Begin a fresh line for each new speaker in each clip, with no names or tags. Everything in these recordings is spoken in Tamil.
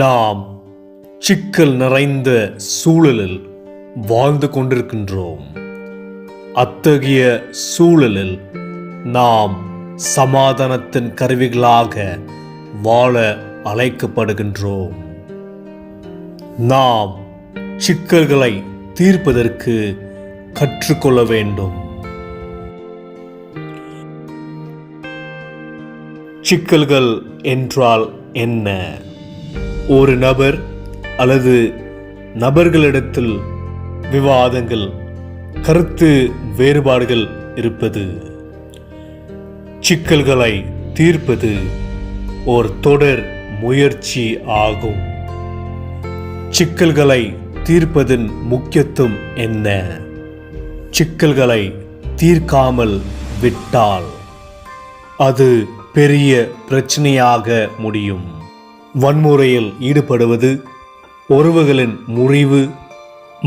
நாம் சிக்கல் நிறைந்த சூழலில் வாழ்ந்து கொண்டிருக்கின்றோம். அத்தகைய சூழலில் நாம் சமாதானத்தின் கருவிகளாக வாழ அழைக்கப்படுகின்றோம். நாம் சிக்கல்களை தீர்ப்பதற்கு கற்றுக்கொள்ள வேண்டும். சிக்கல்கள் என்றால் என்ன? ஒரு நபர் அல்லது நபர்களிடத்தில் விவாதங்கள், கருத்து வேறுபாடுகள் இருப்பது. சிக்கல்களை தீர்ப்பது ஒரு தொடர் முயற்சி ஆகும். சிக்கல்களை தீர்ப்பதன் முக்கியத்துவம் என்ன? சிக்கல்களை தீர்க்காமல் விட்டால் அது பெரிய பிரச்சனையாக முடியும். வன்முறையில் ஈடுபடுவது, உறவுகளின் முறிவு,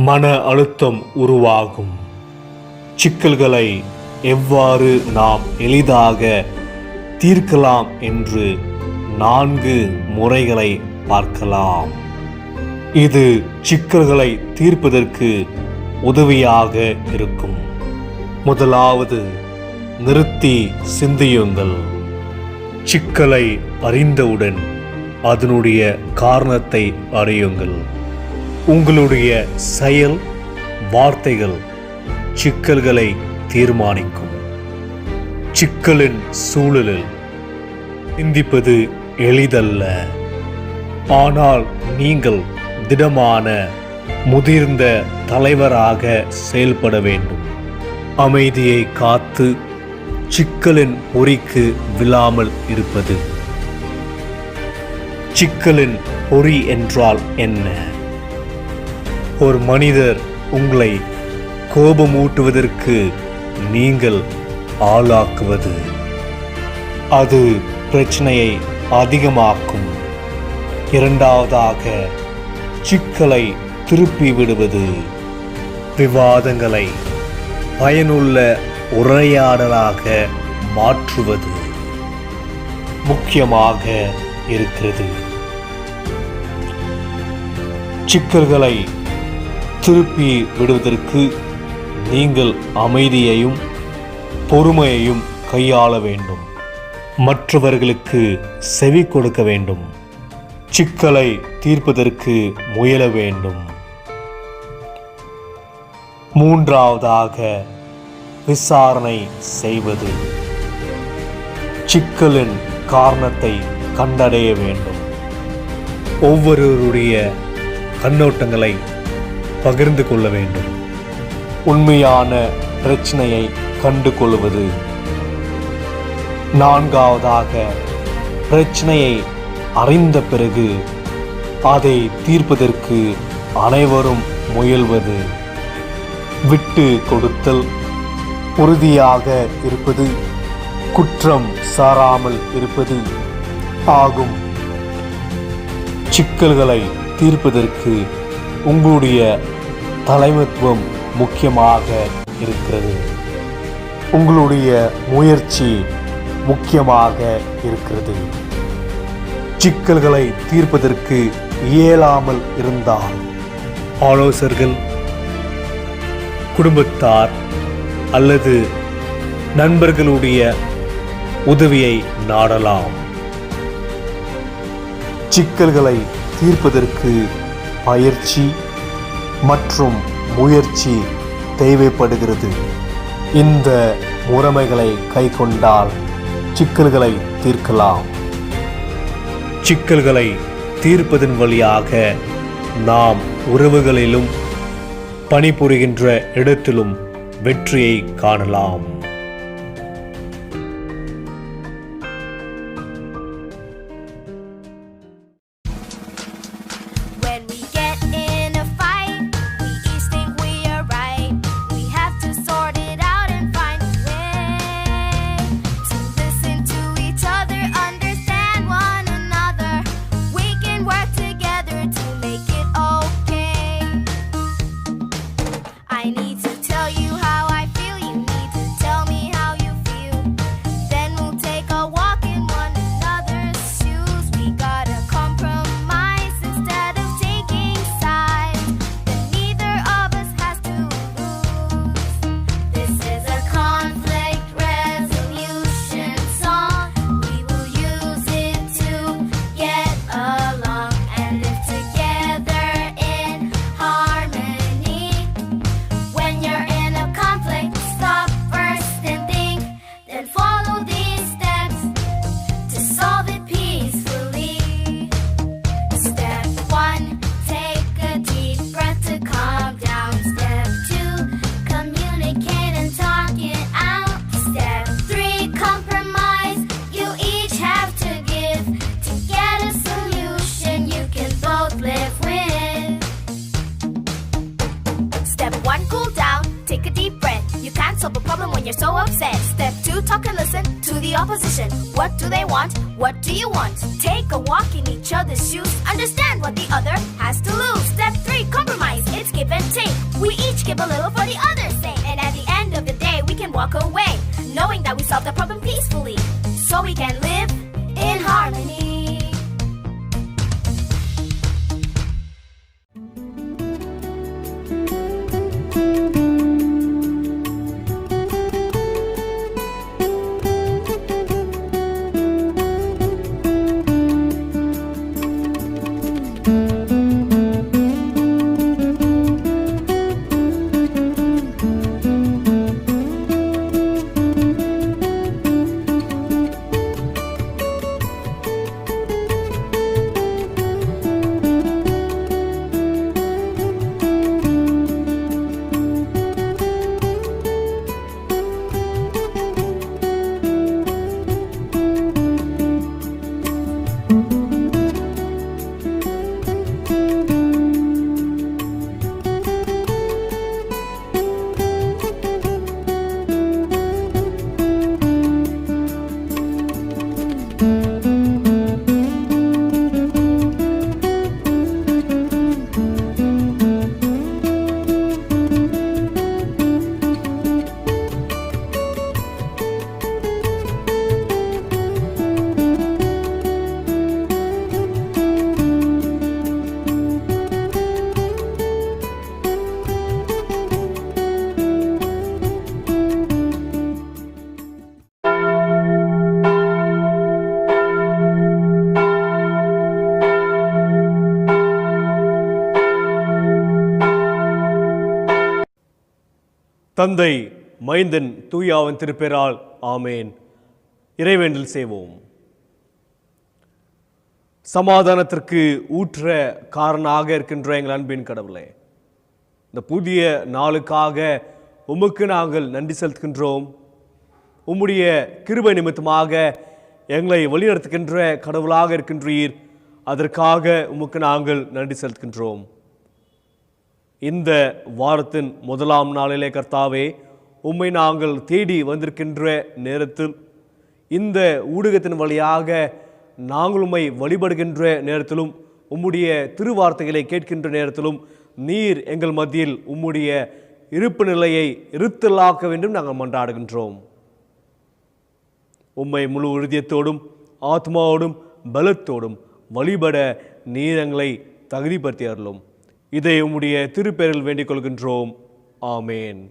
மன அழுத்தம் உருவாகும். சிக்கல்களை எவ்வாறு நாம் எளிதாக தீர்க்கலாம் என்று 4 முறைகளை பார்க்கலாம். இது சிக்கல்களை தீர்ப்பதற்கு உதவியாக இருக்கும். முதலாவது, நிறுத்தி சிந்தியுங்கள். சிக்கலை அறிந்தவுடன் அதனுடைய காரணத்தை அறியுங்கள். உங்களுடைய செயல், வார்த்தைகள் சிக்கல்களை தீர்மானிக்கும். சிக்கலின் சூழலில் சிந்திப்பது எளிதல்ல. ஆனால் நீங்கள் திடமான, முதிர்ந்த தலைவராக செயல்பட வேண்டும். அமைதியை காத்து சிக்கலின் பொறிக்கு விழாமல் இருப்பது. சிக்கலின் பொறி என்றால் என்ன? ஒரு மனிதர் உங்களை கோபமூட்டுவதற்கு நீங்கள் ஆளாக்குவது. அது பிரச்சனையை அதிகமாக்கும். இரண்டாவதாக, சிக்கலை திருப்பி விடுவது. விவாதங்களை பயனுள்ள உரையாடலாக மாற்றுவது முக்கியமாக இருக்கிறது. சிக்கல்களை திருப்பி விடுவதற்கு நீங்கள் அமைதியையும் பொறுமையையும் கையாள வேண்டும். மற்றவர்களுக்கு செவி கொடுக்க வேண்டும். சிக்கலை தீர்ப்பதற்கு முயல வேண்டும். மூன்றாவதாக, விசாரணை செய்வது. சிக்கலின் காரணத்தை கண்டடைய வேண்டும். ஒவ்வொருவருடைய கண்ணோட்டங்களை பகிர்ந்து கொள்ள வேண்டும். உண்மையான பிரச்சனையை கண்டு கொள்வது. நான்காவதாக, பிரச்சனையை அறிந்த பிறகு அதை தீர்ப்பதற்கு அனைவரும் முயல்வது. விட்டு கொடுத்தல், உறுதியாக இருப்பது, குற்றம் சாராமல் இருப்பது ஆகும். சிக்கல்களை தீர்ப்பதற்கு உங்களுடைய தலைமைத்துவம் முக்கியமாக இருக்கிறது. உங்களுடைய முயற்சி முக்கியமாக இருக்கிறது. சிக்கல்களை தீர்ப்பதற்கு இயலாமல் இருந்தால் ஆலோசகர்கள், குடும்பத்தார் அல்லது நண்பர்களுடைய உதவியை நாடலாம். சிக்கல்களை தீர்ப்பதற்கு பயிற்சி மற்றும் முயற்சி தேவைப்படுகிறது. இந்த முறைமைகளை கைக்கொண்டால் சிக்கல்களை தீர்க்கலாம். சிக்கல்களை தீர்ப்பதன் வழியாக நாம் உறவுகளிலும் பணிபுரிகின்ற இடத்திலும் வெற்றியை காணலாம்.
I need to tell you how I feel. You need to tell opposition. What do they want? What do you want? Take a walk in each other's shoes. Understand what the other has to lose. Step 3, compromise. It's give and take. We each give a little for the other's sake. And at the end of the day, we can walk away, knowing that we solved the problem peacefully, so we can live in harmony.
தந்தை, மைந்தன், தூயாவின் திருப்பெயரால் ஆமேன். இறைவேண்டல் செய்வோம். சமாதானத்திற்கு ஊற்ற காரணமாக இருக்கின்ற எங்கள் அன்பின் கடவுளே, இந்த புதிய நாளுக்காக உமக்கு நாங்கள் நன்றி செலுத்துகின்றோம். உம்முடைய கிருபை நிமித்தமாக எங்களை வழிநடத்துகின்ற கடவுளாக இருக்கின்றீர். அதற்காக உமக்கு நாங்கள் நன்றி செலுத்துகின்றோம். இந்த வாரத்தின் முதலாம் நாளிலே கர்த்தாவே, உம்மை நாங்கள் தேடி வந்திருக்கின்ற நேரத்தில், இந்த ஊடகத்தின் வழியாக நாங்கள் உம்மை வழிபடுகின்ற நேரத்திலும், உம்முடைய திருவார்த்தைகளை கேட்கின்ற நேரத்திலும் நீர் எங்கள் மத்தியில் உம்முடைய இருப்பு நிலையை இருத்தலாக்க வேண்டும் நாங்கள் மன்றாடுகின்றோம். உம்மை முழு உறுதியத்தோடும் ஆத்மாவோடும் பலத்தோடும் வழிபட நீர் எங்களை தகுதிப்படுத்தி அருளும். இதை உம்முடைய திருப்பெயரில் வேண்டிக் கொள்கின்றோம். ஆமேன்.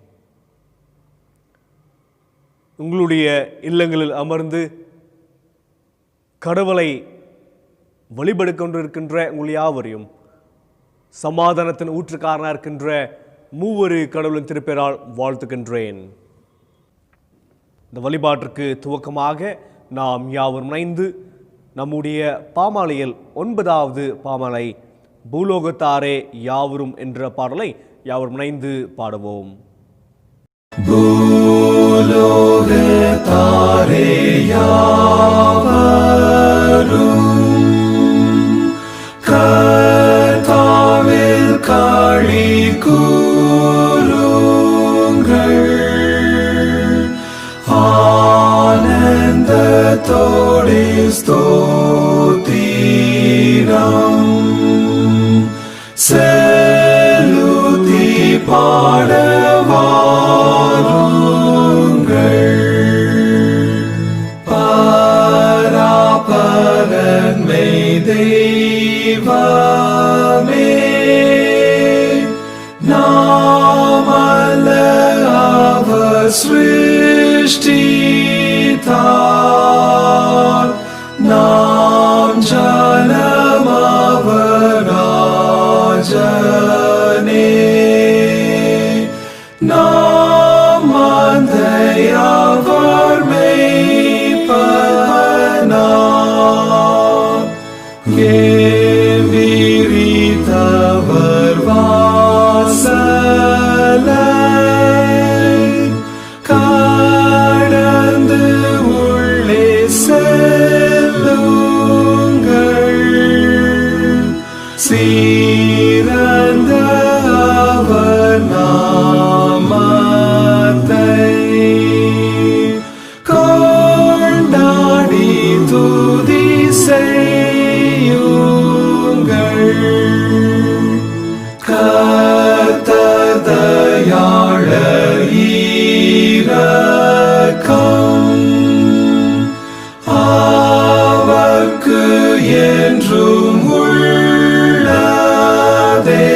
உங்களுடைய இல்லங்களில் அமர்ந்து கடவுளை வழிபடு கொண்டிருக்கின்ற உங்கள் யாவரையும் சமாதானத்தின் ஊற்றுக்காரனாக இருக்கின்ற மூவரு கடவுளின் திருப்பெயரால் வாழ்த்துகின்றேன். இந்த வழிபாட்டிற்கு துவக்கமாக நாம் யாவரும் இணைந்து நம்முடைய பாமாலையில் 9வது பாமாலை பூலோகத்தாரே யாவரும் என்ற பாடலை யாவரும் இணைந்து பாடுவோம். பூலோகத்தாரே யாவரும் கர்த்தாவில் களி கூருங்கள், ஆனந்தத்தோடே ஸ்தோத்திரம் செலுத்தி பாடவாருங்கள். பராபரன் மெய் தெய்வமே, நாமல்ல அவர் சிருஷ்டித்தார், நாம் ஜனம் அவராஜனே, நாம் மந்தையவர் மேய்ப்பனார், விரித்தவர் வாசலை கடந்து உள்ளே செல்லுங்கள், சீரந்த அவர் நாமத்தை கொண்டாடுங்கள்.
கர்த்தர் தயாளர் இரக்கம் அவர்க்கு என்றும் உள்ளதே.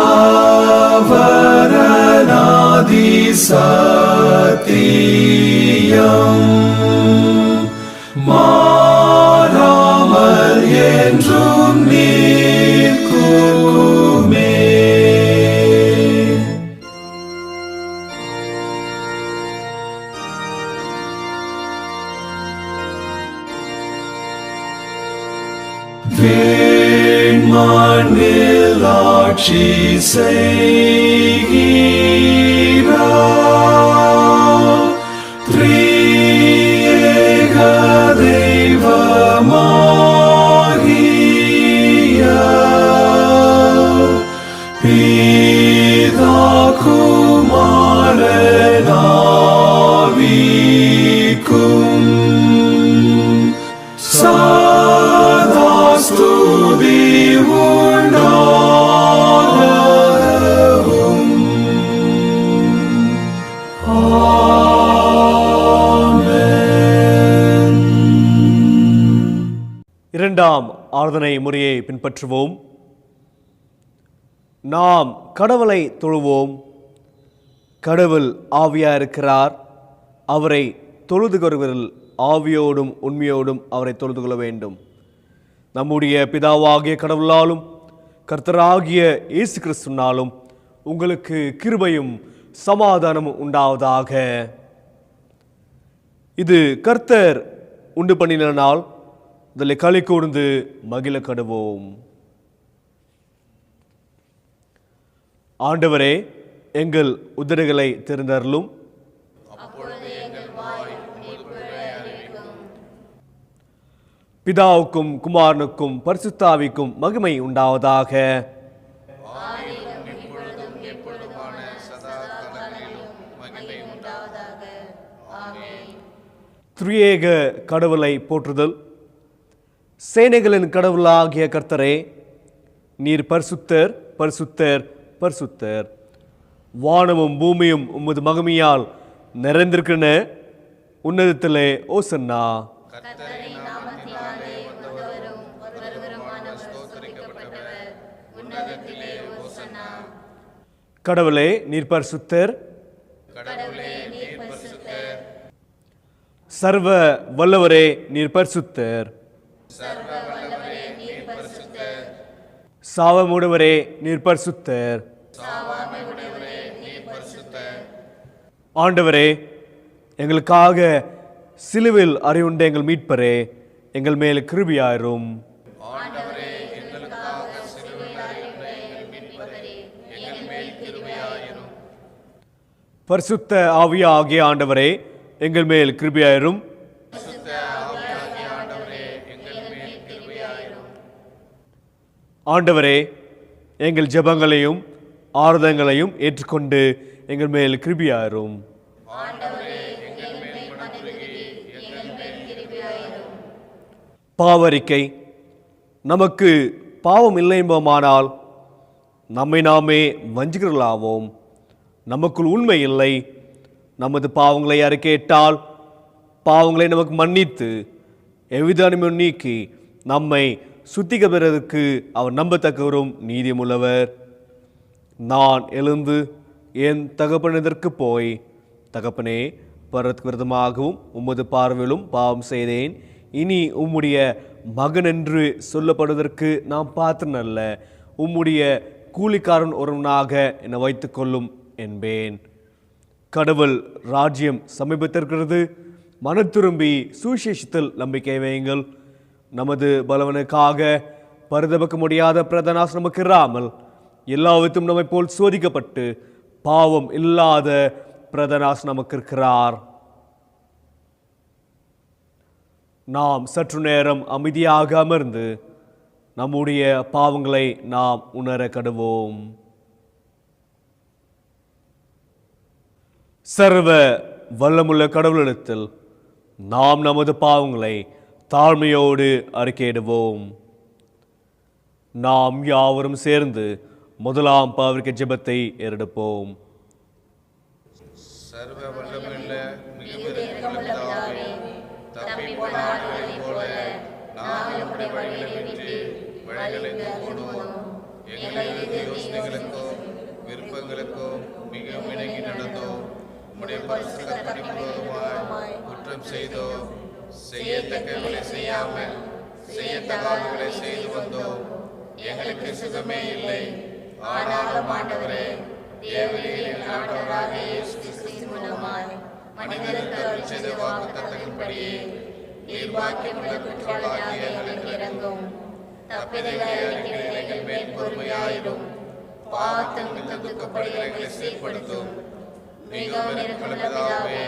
அவர் அநாதி சத்தியம் மாறாமல் என்றும் நிற்குமே. விண்மண்ணில் ஆட்சி செய்கிறார் திரியேக தெய்வமாகிய பிதா குமாரன் ஆவிக்கும் சதா ஸ்துதி உண்டாகவும். ஆமென்.
இரண்டாம் ஆராதனை முறையை பின்பற்றுவோம். நாம் கடவுளை தொழுவோம். கடவுள் ஆவியா இருக்கிறார். அவரை தொழுது கொள்வதில் ஆவியோடும் உண்மையோடும் அவரை தொழுது கொள்ள வேண்டும். நம்முடைய பிதாவாகிய கடவுளாலும் கர்த்தராகிய இயேசு கிறிஸ்துவினாலும் உங்களுக்கு கிருபையும் சமாதானமும் உண்டாவதாக. இது கர்த்தர் உண்டு பண்ணின நாள். இதில் களி கூர்ந்து மகிழ கடுவோம். ஆண்டவரே, எங்கள் உதடுகளை திறந்தருளும். பிதாவுக்கும் குமாரனுக்கும் பரிசுத்த ஆவிக்கும் மகிமை உண்டாவதாக. திரியேக கடவுளை போற்றுதல். சேனைகளின் கடவுளாகிய கர்த்தரே, நீர் பரிசுத்தர், பரிசுத்தர், பரிசுத்தர். வானமும் பூமியும் உமது மகிமையால் நிறைந்திருக்கின்றன. உன்னதத்திலே ஓசன்னா. கடவுளே, நீர் பரிசுத்தர். சர்வ வல்லவரே, நீர் பரிசுத்தர். சாவமுடையவரே, நீர் பரிசுத்தர். ஆண்டவரே, எங்களுக்காக சிலுவில் அறிவுண்ட எங்கள் மீட்பரே, எங்கள் மேல் கிருபையாயிரும். பரிசுத்த ஆவியாகிய ஆண்டவரே, எங்கள் மேல் கிருபையாயிரும். ஆண்டவரே, எங்கள் ஜெபங்களையும் ஆராதனைகளையும் ஏற்றுக்கொண்டு எங்கள் மேல் கிருபையாயிரும். பாவரிக்கை. நமக்கு பாவம் இல்லை என்போமானால் நம்மை நாமே வஞ்சிகர்களாவோம். நமக்குள் உண்மை இல்லை. நமது பாவங்களை அறிக்கையிட்டால் பாவங்களை நமக்கு மன்னித்து எவ்வித அனுமதியும் நீக்கி நம்மை சுத்திக பெறுவதற்கு அவர் நம்பத்தக்கவரும் நீதியுமுள்ளவர். நான் எழுந்து என் தகப்பனதற்கு போய், தகப்பனே, பரத்துக்கு விரதமாகவும் உமது பார்வையிலும் பாவம் செய்தேன். இனி உம்முடைய மகன் என்று சொல்லப்படுவதற்கு நாம் பாத்திரனல்ல. உம்முடைய கூலிக்காரன் ஒருவனாக என்னை வைத்துக்கொள்ளும் என்பேன். கடவுள் ராஜ்யம் சமீபத்திருக்கிறது. மன திரும்பி சுவிசேஷத்தில் நம்பிக்கை வையுங்கள். நமது பலவனுக்காக பரிதபிக்க முடியாத பிரதனாஸ் நமக்கு இராமல் எல்லாவித்தும் நம்மை போல் சோதிக்கப்பட்டு பாவம் இல்லாத பிரதனாஸ் நமக்கு இருக்கிறார். நாம் சற்று நேரம் அமைதியாக அமர்ந்து நம்முடைய பாவங்களை நாம் உணர கடுவோம். சர்வ வல்லமுள்ள கடவுளிடத்தில் நாம் நமது பாவங்களை தாழ்மையோடு அறிக்கையிடுவோம். நாம் யாவரும் சேர்ந்து முதலாம் பாவரிக்க ஜெபத்தை ஏறெடுப்போம்.
சர்வ வல்லமையுள்ள மிகுந்த இரக்கமுள்ளவரே, தப்பிப்போன ஆடுகளைப் போல நாங்கள் உம்முடைய வழிகளை விட்டு வழிகளை ஓடுவோம். எங்களது யோசனைகளுக்கும் விருப்பங்களுக்கும் மிகவும் இணங்கி நடந்தோம். உம்முடைய பரிசுத்த கற்பனைக்கு குற்றம் செய்தோம். செய்யத்தக்கவர்களை செய்யாமல் செய்யத்தகாதவர்களை செய்து வந்தோம். எங்களுக்கு சுகமே இல்லை. ஆனாலும் ஆண்டவரே, தேவரீரின் ஆண்டவராகிய இயேசு கிறிஸ்துவின் மூலமாய் மனிதருக்கு அருள் செய்த வாக்குத்தத்தத்தின்படியே நீர்வாக்கியமுள்ள குற்றவாளியாகிய எங்களுக்கு இறங்கும். தப்பிதங்களை அறிகிற எங்கள் மேல் பொறுமையாயிரும். பாவத்தின் மிகுந்த துக்கப்படுகிற எங்களை சீர்படுத்தும். மிகவும் இரக்கமுள்ள பிதாவே,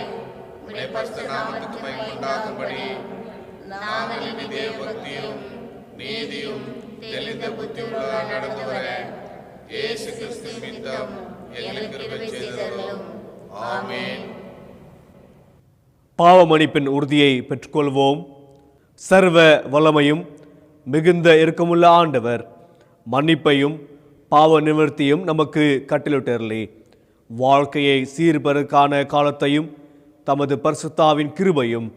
உம்முடைய பரிசுத்த நாமத்துக்கு மகிமை உண்டாகும்படி நாங்கள் இனி தேவ பக்தியும் நீதியும் தெளிந்த புத்தியுள்ளவராய் நடந்து வர இயேசு கிறிஸ்து நிமித்தம் எங்களுக்கு கிருபை செய்தருளும். ஆமென்.
பாவ மன்னிப்பின் உறுதியை பெற்றுக்கொள்வோம். சர்வ வல்லமையும் மிகுந்த இரக்கமுள்ள ஆண்டவர் மன்னிப்பையும் பாவ நிவர்த்தியும் நமக்கு கட்டளையிட்டருளி வாழ்க்கையை சீர்பெறக்கான காலத்தையும் தமது பரிசுத்தாவின் கிருபையும்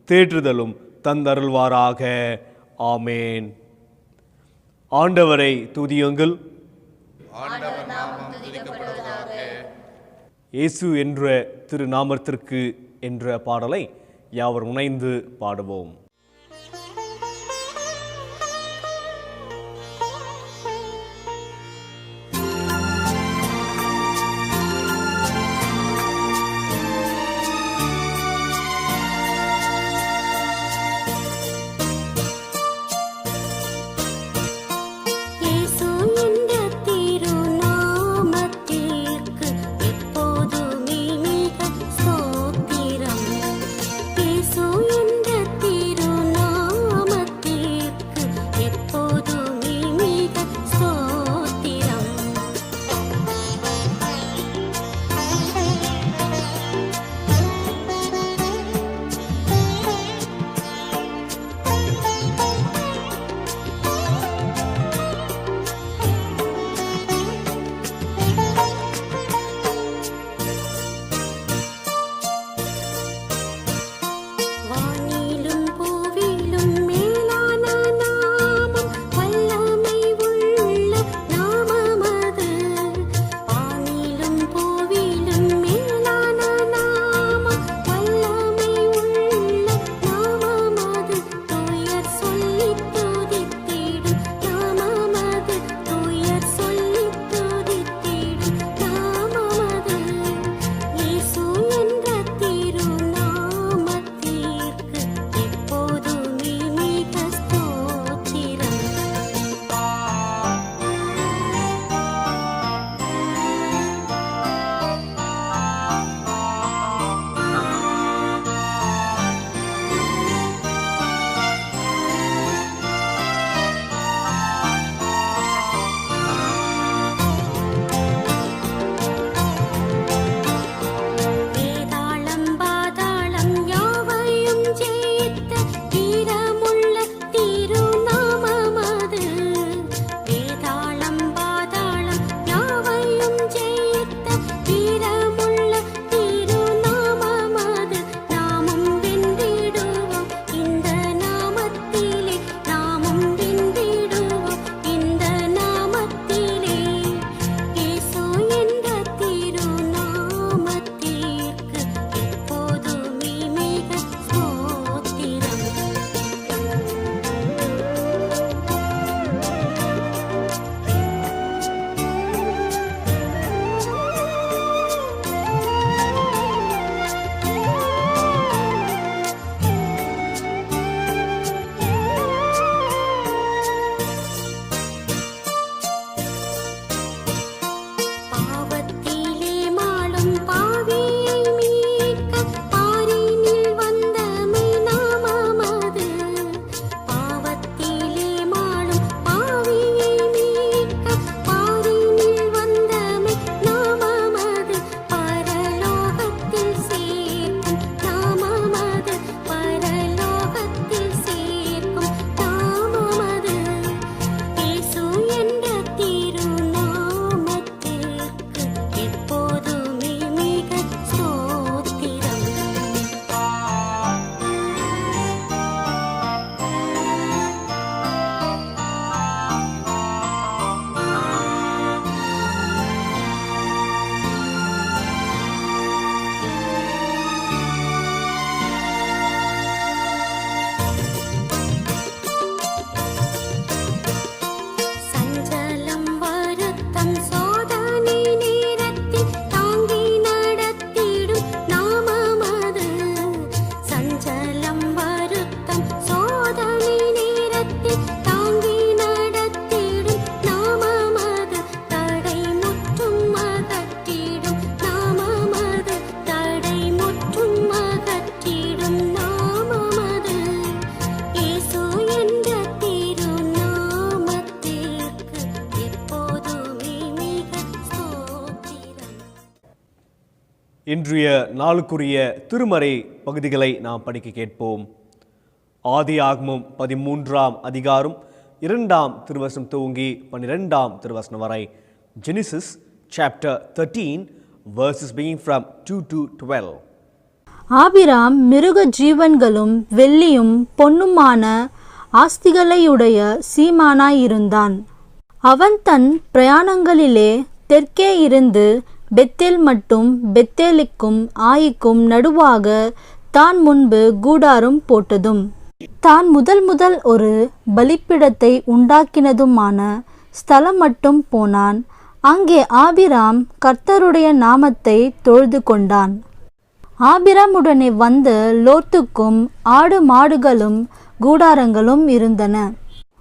தேற்றுதலும் தந்தருள்வாராக. ஆமேன். ஆண்டவரை துதியுங்கள்.
ஆண்டவர் நாமம் துதிக்கப்படுவதாக.
இயேசு என்ற திருநாமத்திற்கு என்ற பாடலை யாவர் இணைந்து பாடுவோம்.
திரு
இன்றைய நாளுக்குரிய திருமறை பகுதிகளை நாம் படிக்க கேட்போம். ஆதியாகமம் 13ஆம் அதிகாரம் 2ஆம் திருவசனம் துவங்கி 12ஆம் திருவசனம் வரை. Genesis chapter 13 verses beginning from 2 to 12.
Abram மிருக ஜீவன்களும் வெள்ளியும் பொன்னுமான ஆஸ்திகளையுடைய சீமானாயிருந்தான். அவன் தன் பிரயாணங்களிலே தெற்கே இருந்து பெத்தேல் மட்டும் பெத்தேலுக்கும் ஆயிக்கும் நடுவாக தான் முன்பு கூடாரம் போட்டதும் தான் முதல் ஒரு பலிப்பிடத்தை உண்டாக்கினதுமான ஸ்தலம் மட்டும் போனான். அங்கே ஆபிராம் கர்த்தருடைய நாமத்தை தொழுது கொண்டான். ஆபிராமுடனே வந்த லோத்துக்கும் ஆடு மாடுகளும் கூடாரங்களும் இருந்தன.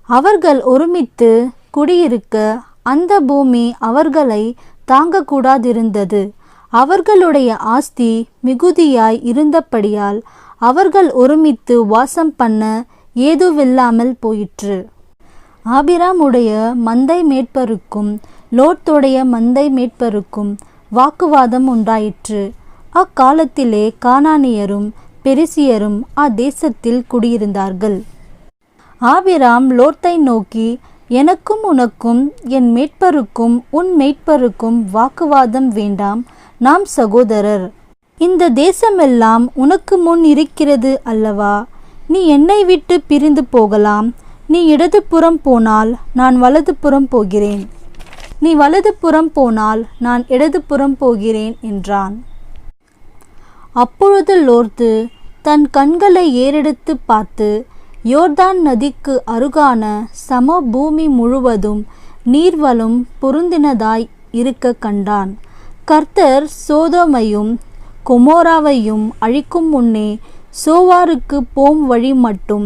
அவர்கள் ஒருமித்து குடியிருக்க அந்த பூமி அவர்களை தாங்கக்கூடாதிருந்தது. அவர்களுடைய ஆஸ்தி மிகுதியாய் இருந்தபடியால் அவர்கள் ஒருமித்து வாசம் பண்ண ஏதுவில்லாமல் போயிற்று. ஆபிராமுடைய மந்தை மேட்பருக்கும் லோத்துடைய மந்தை மேட்பருக்கும் வாக்குவாதம் உண்டாயிற்று. அக்காலத்திலே கானானியரும் பெரிசியரும் அத்தேசத்தில் குடியிருந்தார்கள். ஆபிராம் லோத்தை நோக்கி, எனக்கும் உனக்கும் என் மேட்பருக்கும் உன் மேட்பருக்கும் வாக்குவாதம் வேண்டாம், நாம் சகோதரர். இந்த தேசமெல்லாம் உனக்கு முன் இருக்கிறது அல்லவா? நீ என்னை விட்டு பிரிந்து போகலாம். நீ இடதுபுறம் போனால் நான் வலதுபுறம் போகிறேன், நீ வலதுபுறம் போனால் நான் இடதுபுறம் போகிறேன் என்றான். அப்பொழுது லோத்து தன் கண்களை ஏறெடுத்து பார்த்து யோர்தான் நதிக்கு அருகான சம பூமி முழுவதும் நீர்வளம் பொருந்தினதாய் இருக்க கண்டான். கர்த்தர் சோதோமையும் கொமோராவையும் அழிக்கும் முன்னே சோவாருக்கு போம் வழி மட்டும்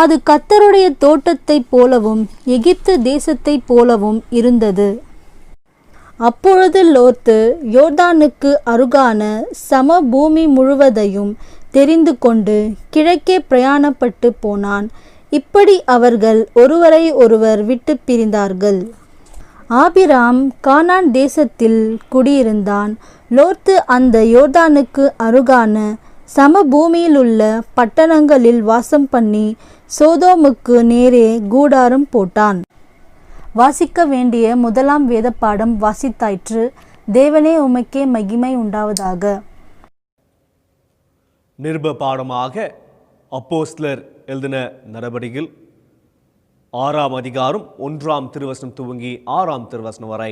அது கர்த்தருடைய தோட்டத்தைப் போலவும் எகிப்து தேசத்தைப் போலவும் இருந்தது. அப்பொழுது லோத்து யோர்தானுக்கு அருகான சம பூமி முழுவதையும் தெரிந்து கொண்டு கிழக்கே பிரயாணப்பட்டு போனான். இப்படி அவர்கள் ஒருவரை ஒருவர் விட்டு பிரிந்தார்கள். ஆபிராம் கானான் தேசத்தில் குடியிருந்தான். லோத்து அந்த யோர்தானுக்கு அருகான சம பூமியிலுள்ள பட்டணங்களில் வாசம் பண்ணி சோதோமுக்கு நேரே கூடாரம் போட்டான். வாசிக்க வேண்டிய முதலாம் வேத பாடம் வாசித்தாயிற்று. தேவனே உமக்கே மகிமை உண்டாவதாக.
நிருப பாடமாக அப்போஸ்தலர் எழுதின நடபடிகள் 6ஆம் அதிகாரம் 1ஆம் திருவசனம் துவங்கி 6ஆம் திருவசனம் வரை.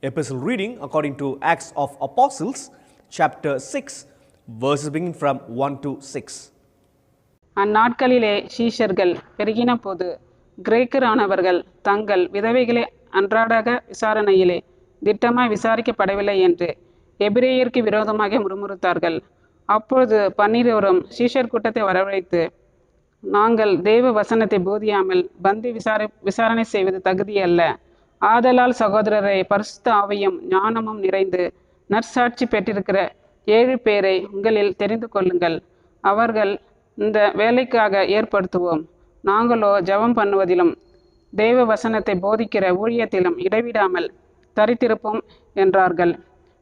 Epistle reading according to Acts of Apostles chapter 6 verses beginning from 1 to 6.
அந்நாட்களிலே சீஷர்கள் பெருகின போது கிரேக்கரானவர்கள் தங்கள் விதவைகளை அன்றாடக விசாரணையிலே திட்டமாய் விசாரிக்கப்படவில்லை என்று எபிரேயருக்கு விரோதமாக முறுமுறுத்தார்கள். அப்பொழுது 12 சீஷர் கூட்டத்தை வரவழைத்து, நாங்கள் தேவ வசனத்தை போதியாமல் பந்தி விசாரணை செய்வது தகுதியல்ல. ஆதலால் சகோதரரை, பரிசுத்த ஆவியும் ஞானமும் நிறைந்து நற்சாட்சி பெற்றிருக்கிற 7 பேரை உங்களில் தெரிந்து கொள்ளுங்கள். அவர்கள் இந்த வேலைக்காக ஏற்படுத்துவோம். நாங்களோ ஜெபம் பண்ணுவதிலும் தேவ வசனத்தை போதிக்கிற ஊழியத்திலும் இடைவிடாமல் தரித்திருப்போம் என்றார்கள்.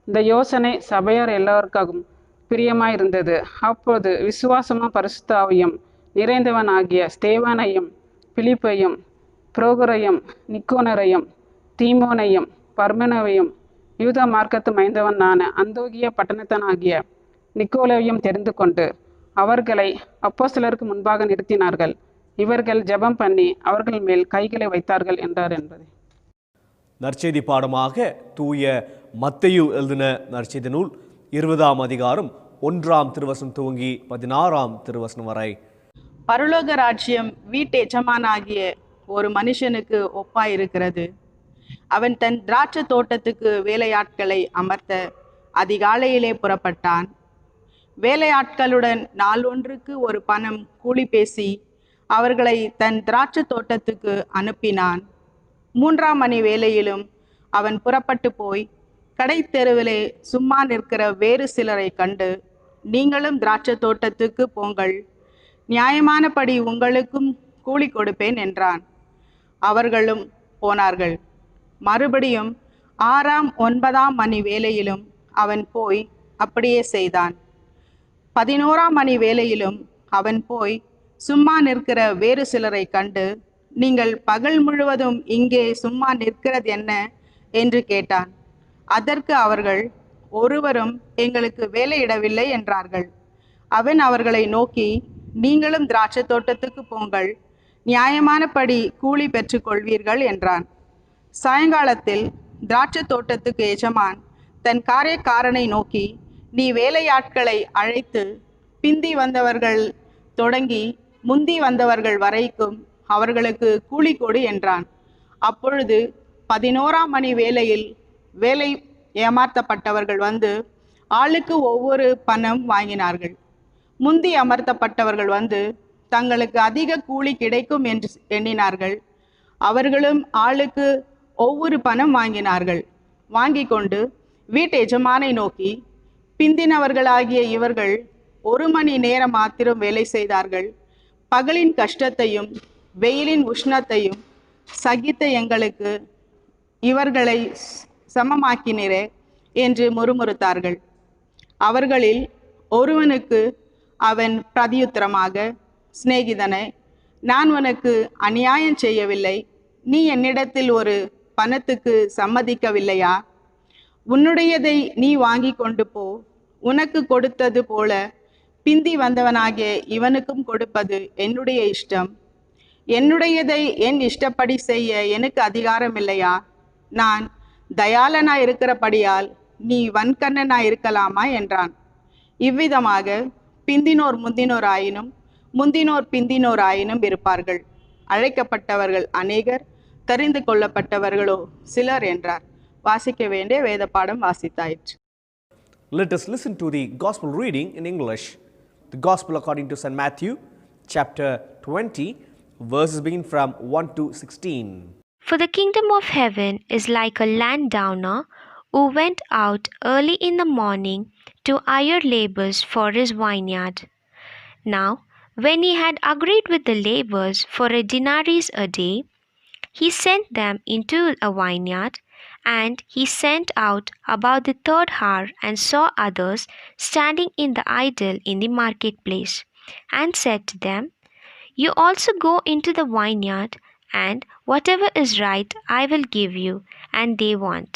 இந்த யோசனை சபையார் எல்லோருக்காகவும் பிரியமாயிருந்தது. அப்போது விசுவாசமும் பரிசுத்த ஆவியும் நிறைந்தவனாகிய ஸ்தேவானையும் பிலிப்பையும் புரோகரையும் நிக்கோனரையும் தீமோனையும் பர்மெனவையும் யூத மார்க்கத்து மைந்தவனான அந்தோகிய பட்டணத்தனாகிய நிக்கோலையும் தெரிந்து கொண்டு அவர்களை அப்போஸ்தலருக்கு முன்பாக நிறுத்தினார்கள். இவர்கள் ஜெபம் பண்ணி அவர்கள் மேல் கைகளை வைத்தார்கள் என்றார் என்பது.
நற்செய்தி பாடமாக தூய மத்தேயு எழுதின நற்செய்தி நூல் 20ஆம் அதிகாரம் 1ஆம் திருவசனம் துவங்கி 16ஆம் திருவசனம் வரை.
பரலோக ராஜ்யம் வீட்டு எஜமானாகிய ஒரு மனுஷனுக்கு ஒப்பாயிருக்கிறது. அவன் தன் திராட்சை தோட்டத்துக்கு வேலையாட்களை அமர்த்த அதிகாலையிலே புறப்பட்டான். வேலையாட்களுடன் நாளொன்றுக்கு ஒரு பணம் கூலி பேசி அவர்களை தன் திராட்சை தோட்டத்துக்கு அனுப்பினான். 3ஆம் மணி வேளையிலும் அவன் புறப்பட்டு போய் கடை தெருவிலே சும்மா நிற்கிற வேறு சிலரை கண்டு, நீங்களும் திராட்சை தோட்டத்துக்கு போங்கள், நியாயமானபடி உங்களுக்கும் கூலி கொடுப்பேன் என்றான். அவர்களும் போனார்கள். மறுபடியும் 6ஆம் 9ஆம் மணி வேளையிலும் அவன் போய் அப்படியே செய்தான். 11ஆம் மணி வேளையிலும் அவன் போய் சும்மா நிற்கிற வேறு சிலரை கண்டு, நீங்கள் பகல் முழுவதும் இங்கே சும்மா நிற்கிறது என்ன என்று கேட்டான். அதற்கு அவர்கள், ஒருவரும் எங்களுக்கு வேலையிடவில்லை என்றார்கள். அவன் அவர்களை நோக்கி, நீங்களும் திராட்சை தோட்டத்துக்கு போங்கள், நியாயமானபடி கூலி பெற்றுக்கொள்வீர்கள் என்றான். சாயங்காலத்தில் திராட்சை தோட்டத்துக்கு எஜமான் தன் காரியக்காரனை நோக்கி, நீ வேலையாட்களை அழைத்து பிந்தி வந்தவர்கள் தொடங்கி முந்தி வந்தவர்கள் வரைக்கும் அவர்களுக்கு கூலி கொடு என்றான். அப்பொழுது 11ஆம் மணி வேளையில் வேலை ஏமாற்றப்பட்டவர்கள் வந்து ஆளுக்கு ஒவ்வொரு பணம் வாங்கினார்கள். முந்தி அமர்த்தப்பட்டவர்கள் வந்து தங்களுக்கு அதிக கூலி கிடைக்கும் என்று எண்ணினார்கள். அவர்களும் ஆளுக்கு ஒவ்வொரு பணம் வாங்கினார்கள். வாங்கி கொண்டு வீட்டு எஜமானை நோக்கி, பிந்தினவர்களாகிய இவர்கள் 1 மணி நேரம் மாத்திரம் வேலை செய்தார்கள். பகலின் கஷ்டத்தையும் வெயிலின் உஷ்ணத்தையும் சகித்த எங்களுக்கு இவர்களை சமமாக்கினரே என்று முறுமுறுத்தார்கள். அவர்களில் ஒருவனுக்கு அவன் பிரதியுத்தரமாக, சிநேகிதனே, நான் உனக்கு அநியாயம் செய்யவில்லை. நீ என்னிடத்தில் ஒரு பணத்துக்கு சம்மதிக்கவில்லையா? உன்னுடையதை நீ வாங்கி கொண்டு போ. உனக்கு கொடுத்தது போல பிந்தி வந்தவனாகிய இவனுக்கும் கொடுப்பது என்னுடைய இஷ்டம். என்னுடையதை என் இஷ்டப்படி செய்ய எனக்கு அதிகாரம் இல்லையா? நான் தயாளனாய் இருக்கிறபடியால் நீ வன்கண்ணனாய் இருக்கலாமா என்றான். இவ்விதமாக பிந்தினோர் முந்தினோர் ஆயினும் முந்தினோர் பிந்தினோர் ஆயினும் இருப்பார்கள். அழைக்கப்பட்டவர்கள் அநேகர், தெரிந்து கொள்ளப்பட்டவர்களோ சிலர் என்றார். வாசிக்க வேண்டிய வேத பாடம் வாசித்தாயிற்று.
Let us listen to the Gospel reading in English. The Gospel according to St. Matthew, chapter 20, verses begin from 1 to 16.
For the kingdom of heaven is like a landowner who went out early in the morning to hire laborers for his vineyard. Now, when he had agreed with the laborers for a denarius a day, he sent them into a vineyard, and he sent out about the 3rd hour and saw others standing in the idle in the marketplace, and said to them, You also go into the vineyard, and whatever is right I will give you. And they want.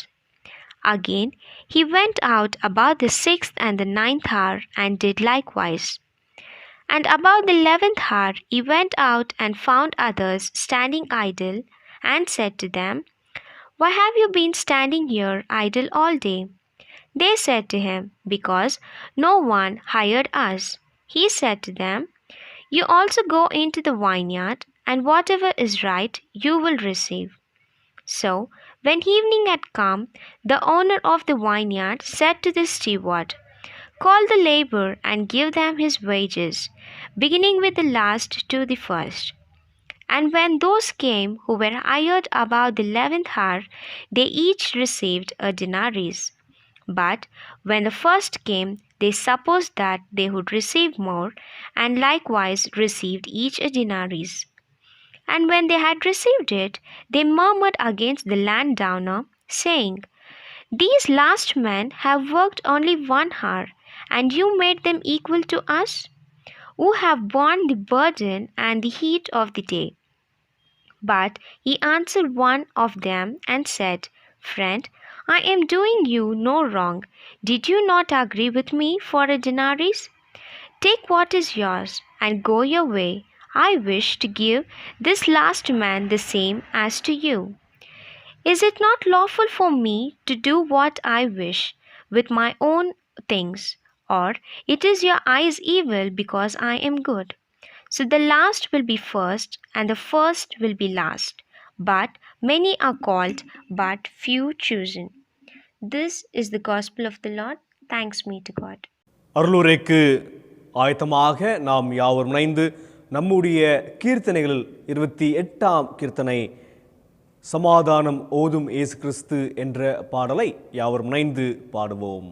Again he went out about the 6th and the 9th hour, and did likewise. And about the 11th hour he went out and found others standing idle, and said to them, Why have you been standing here idle all day? They said to him, Because no one hired us. He said to them, You also go into the vineyard, and whatever is right you will receive. So, when evening had come, the owner of the vineyard said to the steward, Call the laborer and give them his wages, beginning with the last to the first. And when those came who were hired about the 11th hour, they each received a denarius. But when the first came, they supposed that they would receive more, and likewise received each a denarius. And when they had received it, they murmured against the landowner, saying, These last men have worked only 1 hour, and you made them equal to us, who have borne the burden and the heat of the day. But he answered one of them and said, Friend, I am doing you no wrong. Did you not agree with me for a denarius? Take what is yours, and go your way. I wish to give this last man the same as to you. Is it not lawful for me to do what I wish with my own things? Or it is your eyes evil because I am good? So the last will be first, and the first will be last. But many are called, but few chosen. This is the gospel of the Lord. Thanks be to God.
அருளுரைக்கு ஆயத்தமாக நாம் யாவரும் இணைந்து நம்முடைய கீர்த்தனைகளில் 28ஆம் கீர்த்தனை சமாதானம் ஓதும் இயேசு கிறிஸ்து என்ற பாடலை யாவரும் இணைந்து பாடுவோம்.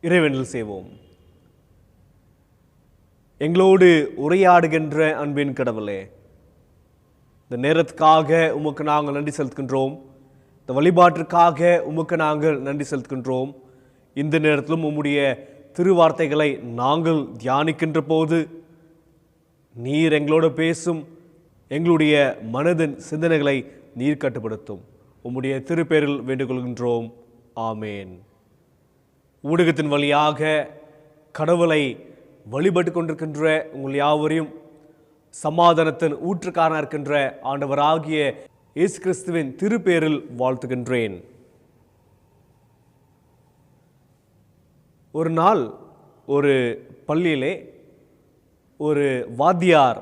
இறைவனில் செய்வோம். எங்களோடு உரையாடுகின்ற அன்பின் கடவுளே, இந்த நேரத்துக்காக உமக்கு நாங்கள் நன்றி செலுத்துகின்றோம். இந்த வழிபாட்டிற்காக உமக்கு நாங்கள் நன்றி செலுத்துகின்றோம். இந்த நேரத்திலும் உம்முடைய திருவார்த்தைகளை நாங்கள் தியானிக்கின்ற போது நீர் எங்களோடு பேசும், எங்களுடைய மனதின் சிந்தனைகளை நீர் கட்டுப்படுத்தும். உம்முடைய திருப்பேரில் வேண்டுகொள்கின்றோம். ஆமேன். ஊடகத்தின் வழியாக கடவுளை வழிபட்டு கொண்டிருக்கின்ற உங்கள் யாவரையும் சமாதானத்தின் ஊற்றுக்காரனாக இருக்கின்ற ஆண்டவராகிய இயேசு கிறிஸ்துவின் திருப்பேரில் வாழ்த்துகின்றேன். ஒரு நாள் ஒரு பள்ளியிலே ஒரு வாத்தியார்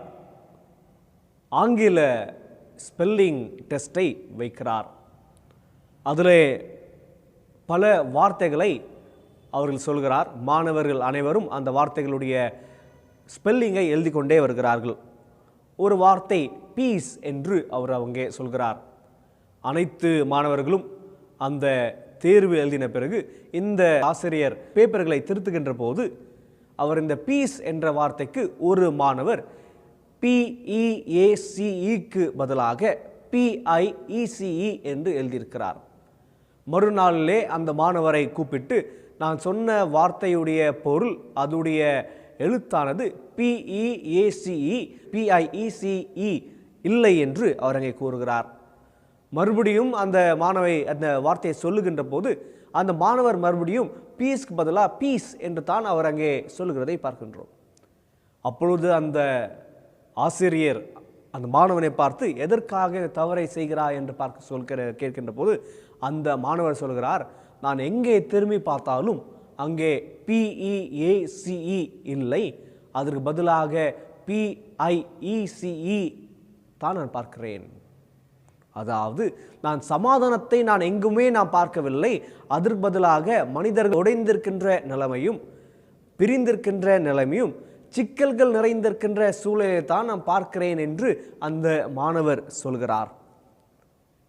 ஆங்கில ஸ்பெல்லிங் டெஸ்ட்டை வைக்கிறார். அதில் பல வார்த்தைகளை அவர்கள் சொல்கிறார். மாணவர்கள் அனைவரும் அந்த வார்த்தைகளுடைய ஸ்பெல்லிங்கை எழுதி கொண்டே வருகிறார்கள். ஒரு வார்த்தை பீஸ் என்று அவர் அங்கே சொல்கிறார். அனைத்து மாணவர்களும் அந்த தேர்வு எழுதின பிறகு இந்த ஆசிரியர் பேப்பர்களை திருத்துகின்ற போது அவர் இந்த பீஸ் என்ற வார்த்தைக்கு ஒரு மாணவர் PEACEக்கு பதிலாக PIECE என்று எழுதியிருக்கிறார். மறுநாளிலே அந்த மாணவரை கூப்பிட்டு, நான் சொன்ன வார்த்தையுடைய பொருள், அதுடைய எழுத்தானது PEACE PIECE இல்லை என்று அவர் அங்கே கூறுகிறார். மறுபடியும் அந்த மாணவை அந்த வார்த்தையை சொல்லுகின்ற போது அந்த மாணவர் மறுபடியும் பீஸ்க்கு பதிலாக பீஸ் என்று தான் அவர் அங்கே சொல்லுகிறதை பார்க்கின்றோம். அப்பொழுது அந்த ஆசிரியர் அந்த மாணவனை பார்த்து, எதற்காக தவறை செய்கிறாய் என்று கேட்கின்ற போது அந்த மாணவர் சொல்கிறார், நான் எங்கே திரும்பி பார்த்தாலும் அங்கே PEACE இல்லை, அதற்கு பதிலாக PIECE தான் நான் பார்க்கிறேன். அதாவது நான் சமாதானத்தை நான் எங்குமே நான் பார்க்கவில்லை, அதற்கு பதிலாக மனிதர்கள் உடைந்திருக்கின்ற நிலைமையும் பிரிந்திருக்கின்ற நிலைமையும் சிக்கல்கள் நிறைந்திருக்கின்ற சூழலை தான் நான் பார்க்கிறேன் என்று அந்த மாணவர் சொல்கிறார்.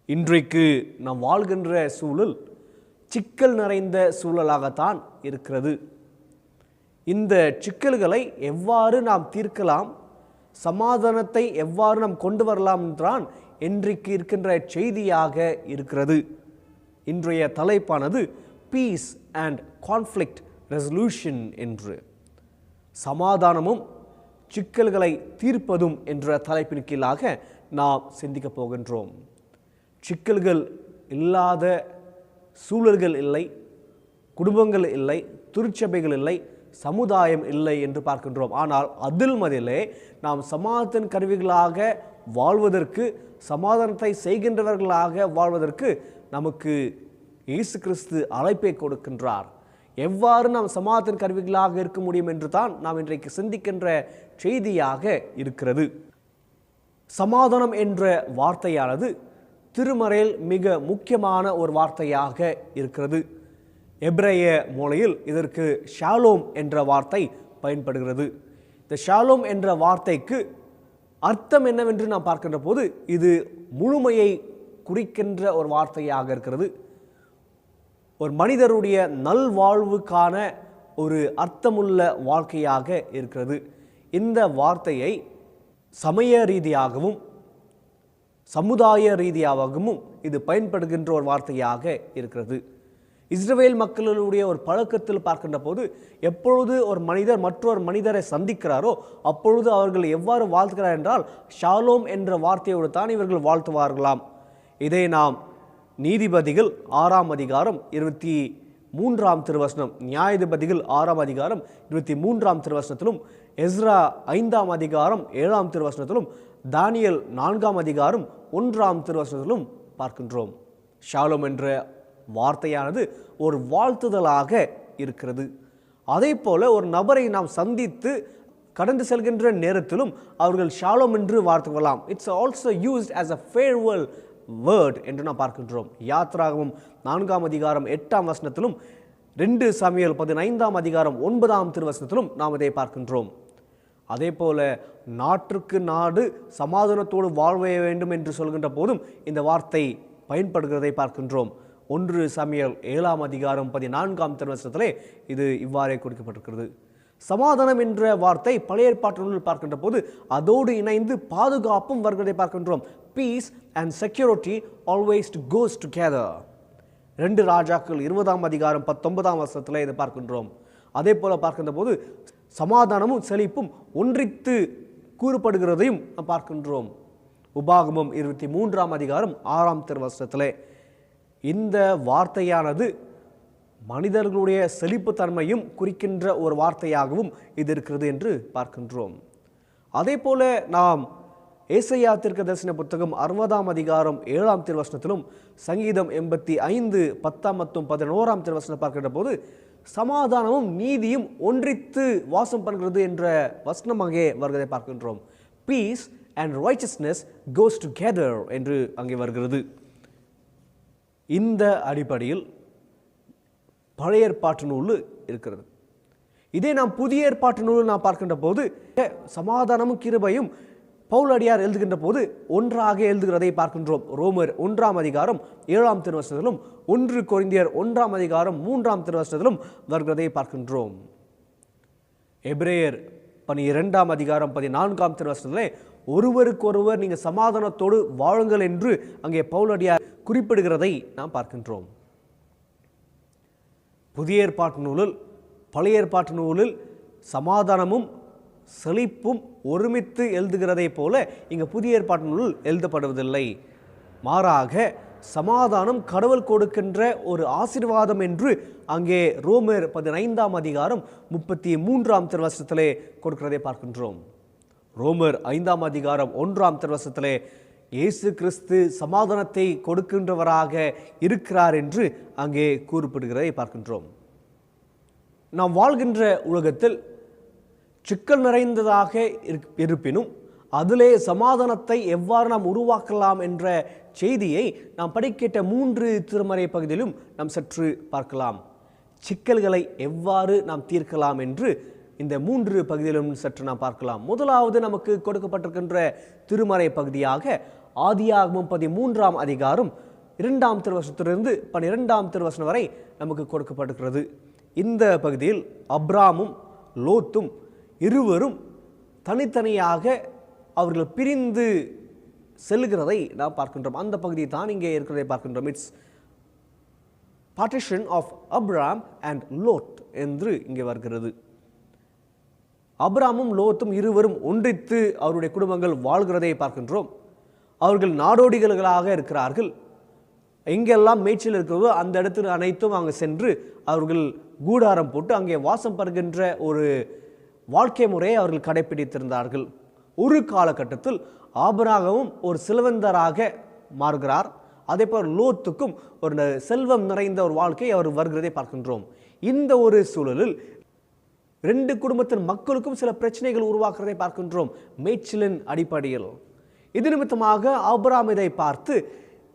இன்றைக்கு நாம் வாழ்கின்ற சூழல் சிக்கல் நிறைந்த சூழலாகத்தான் இருக்கிறது. இந்த சிக்கல்களை எவ்வாறு நாம் தீர்க்கலாம், சமாதானத்தை எவ்வாறு நாம் கொண்டு வரலாம் என்றான் இன்றைக்கு இருக்கின்ற செய்தியாக இருக்கிறது. இன்றைய தலைப்பானது பீஸ் அண்ட் கான்ஃப்ளிக்ட் ரெசல்யூஷன் என்று, சமாதானமும் சிக்கல்களை தீர்ப்பதும் என்ற தலைப்பின் கீழாக நாம் சிந்திக்கப் போகின்றோம். சிக்கல்கள் இல்லாத சூழல்கள் இல்லை, குடும்பங்கள் இல்லை, திருச்சபைகள் இல்லை, சமுதாயம் இல்லை என்று பார்க்கின்றோம். ஆனால் அதில் மதிலே நாம் சமாதான கருவிகளாக வாழ்வதற்கு, சமாதானத்தை செய்கின்றவர்களாக வாழ்வதற்கு நமக்கு இயேசு கிறிஸ்து அழைப்பை கொடுக்கின்றார். எவ்வாறு நாம் சமாதான கருவிகளாக இருக்க முடியும் என்று தான் நாம் இன்றைக்கு சிந்திக்கின்ற செய்தியாக இருக்கிறது. சமாதானம் என்ற வார்த்தையானது திருமறையில் மிக முக்கியமான ஒரு வார்த்தையாக இருக்கிறது. எபிரேய மொழியில் இதற்கு ஷாலோம் என்ற வார்த்தை பயன்படுகிறது. இந்த ஷாலோம் என்ற வார்த்தைக்கு அர்த்தம் என்னவென்று நாம் பார்க்கின்ற போது இது முழுமையை குறிக்கின்ற ஒரு வார்த்தையாக இருக்கிறது. ஒரு மனிதருடைய நல்வாழ்வுக்கான ஒரு அர்த்தமுள்ள வாழ்க்கையாக இருக்கிறது. இந்த வார்த்தையை சமய ரீதியாகவும் சமுதாய ரீதியாகவும் இது பயன்படுகின்ற ஒரு வார்த்தையாக இருக்கிறது. இஸ்ரவேல் மக்களுடைய ஒரு பழக்கத்தில் பார்க்கின்ற போது எப்பொழுது ஒரு மனிதர் மற்றொரு மனிதரை சந்திக்கிறாரோ அப்பொழுது அவர்கள் எவ்வாறு வாழ்த்துகிறார் என்றால் ஷாலோம் என்ற வார்த்தையோடு தான் இவர்கள் வாழ்த்துவார்களாம். இதை நாம் நீதிபதிகள் 6ஆம் அதிகாரம் 23ஆம் திருவசனம், நியாயாதிபதிகள் 6ஆம் அதிகாரம் 23ஆம் திருவசனத்திலும், எஸ்ரா 5ஆம் அதிகாரம் 7ஆம் திருவசனத்திலும், தானியல் 4ஆம் அதிகாரம் 1ஆம் திருவசனத்திலும் பார்க்கின்றோம். ஷாலோம் என்ற வார்த்தையானது ஒரு வாழ்த்துதலாக இருக்கிறது. அதே போல ஒரு நபரை நாம் சந்தித்து கடந்து செல்கின்ற நேரத்திலும் அவர்கள் ஷாலோம் என்று வாழ்த்துக்கலாம். It's also used as a farewell word என்று நாம் பார்க்கின்றோம். யாத்ராகமம் 4ஆம் அதிகாரம் 8ஆம் வசனத்திலும், 2 சாமுவேல் 15ஆம் அதிகாரம் 9ஆம் திருவசனத்திலும் நாம் இதை பார்க்கின்றோம். அதே போல நாட்டுக்கு நாடு சமாதானத்தோடு வாழ வேண்டும் என்று சொல்கின்ற போதும் இந்த வார்த்தை பயன்படுகிறதை பார்க்கின்றோம். 1 சாமுவேல் 7ஆம் அதிகாரம் 14ஆம் திருவசனத்திலே இது இவ்வாறே குறிக்கப்பட்டிருக்கிறது. சமாதானம் என்ற வார்த்தை பழைய ஏற்பாட்டு நூலில் பார்க்கின்ற போது அதோடு இணைந்து பாதுகாப்பும் வருகிறதை பார்க்கின்றோம். Peace and security always goes together. 2 ராஜாக்கள் 20ஆம் அதிகாரம் 19ஆம் வசனத்தில் இதை பார்க்கின்றோம். அதே போல பார்க்கின்ற போது சமாதானமும் செழிப்பும் ஒன்றித்து கூறப்படுகிறதையும் நாம் பார்க்கின்றோம். உபாகமம் 23ஆம் அதிகாரம் 6ஆம் திருவசனத்திலே இந்த வார்த்தையானது மனிதர்களுடைய செழிப்பு தன்மையும் குறிக்கின்ற ஒரு வார்த்தையாகவும் இது இருக்கிறது என்று பார்க்கின்றோம். அதே போல நாம் ஏசாயா தீர்க்கதரிசன புத்தகம் 60ஆம் அதிகாரம் 7ஆம் திருவசனத்திலும் சங்கீதம் 85 10 மற்றும் 11ஆம் திருவசனம் பார்க்கின்ற போது சமாதானமும் நீதியும் ஒன்றித்து வாசம் பண்ணுகிறது என்ற வசனமாக வருகிறதை பார்க்கின்றோம். Peace and richness goes together என்று அங்கே வருகிறது. இந்த அடிப்படையில் பழைய ஏற்பாட்டு நூல் இருக்கிறது. இதே நாம் புதிய ஏற்பாட்டு நூல் நாம் பார்க்கின்ற போது சமாதானமும் கிருபையும் பவுலடியார் எழுதுகின்ற போது ஒன்றாக எழுதுகிறதை பார்க்கின்றோம். ரோமர் 1ஆம் அதிகாரம் 7ஆம் திருவசனத்திலும் 1 கொரிந்தியர் 1ஆம் அதிகாரம் 3ஆம் திருவசனத்திலும் வருகிறதை பார்க்கின்றோம். எபிரேயர் 12ஆம் அதிகாரம் 14ஆம் திருவசனத்திலே ஒருவருக்கொருவர் நீங்கள் சமாதானத்தோடு வாழுங்கள் என்று அங்கே பவுலடியார் குறிப்பிடுகிறதை நாம் பார்க்கின்றோம். புதிய ஏற்பாட்டு நூலில் பழைய ஏற்பாட்டு நூலில் சமாதானமும் செழிப்பும் ஒருமித்து எழுதுகிறதை போல இங்கு புதிய ஏற்பாட்டு நூலில் எழுதப்படுவதில்லை. மாறாக சமாதானம் கடவுள் கொடுக்கின்ற ஒரு ஆசீர்வாதம் என்று அங்கே ரோமர் 15ஆம் அதிகாரம் 33ஆம் திருவசனத்திலே கொடுக்கிறதை பார்க்கின்றோம். ரோமர் 5ஆம் அதிகாரம் 1ஆம் திருவசனத்திலே இயேசு கிறிஸ்து சமாதானத்தை கொடுக்கின்றவராக இருக்கிறார் என்று அங்கே கூறப்படுகிறதை பார்க்கின்றோம். நாம் வாழ்கின்ற உலகத்தில் சிக்கல் நிறைந்ததாக இருப்பினும் அதிலே சமாதானத்தை எவ்வாறு நாம் உருவாக்கலாம் என்ற செய்தியை நாம் படிக்கிட்ட 3 திருமறை பகுதியிலும் நாம் சற்று பார்க்கலாம். சிக்கல்களை எவ்வாறு நாம் தீர்க்கலாம் என்று இந்த 3 பகுதியிலும் சற்று நாம் பார்க்கலாம். முதலாவது நமக்கு கொடுக்கப்பட்டிருக்கின்ற திருமறை பகுதியாக ஆதியாகமம் 13ஆம் அதிகாரம் 2ஆம் திருவசனத்திலிருந்து 12ஆம் திருவசனம் வரை நமக்கு கொடுக்கப்பட்டிருக்கிறது. இந்த பகுதியில் அப்ராமும் லோத்தும் இருவரும் தனித்தனியாக அவர்கள் பிரிந்து செல்கிறதை நாம் பார்க்கின்றோம். அந்த பகுதி தான் இங்கே இருக்கிறதை பார்க்கின்றோம். It's partition of Abram and Lot என்று இங்கே வருகிறது. அப்ராமும் லோத்தும் இருவரும் ஒன்றித்து அவருடைய குடும்பங்கள் வாழ்கிறதை பார்க்கின்றோம். அவர்கள் நாடோடிகளாக இருக்கிறார்கள். எங்கெல்லாம் மேய்ச்சல் இருக்கிறதோ அந்த இடத்துல அனைத்தும் அங்கே சென்று அவர்கள் கூடாரம் போட்டு அங்கே வாசம் பருகின்ற ஒரு வாழ்க்கை முறையை அவர்கள் கடைபிடித்திருந்தார்கள். ஒரு காலகட்டத்தில் ஆபிரகாமும் ஒரு செல்வந்தராக மாறுகிறார். அதே போல் லோத்துக்கும் ஒரு செல்வம் நிறைந்த ஒரு வாழ்க்கை அவர் வருகிறதை பார்க்கின்றோம். இந்த ஒரு சூழலில் 2 குடும்பத்தின் மக்களுக்கும் சில பிரச்சனைகள் உருவாக்குறதை பார்க்கின்றோம் மேய்ச்சலின் அடிப்படையில். இது நிமித்தமாக ஆபிரகாம் இதை பார்த்து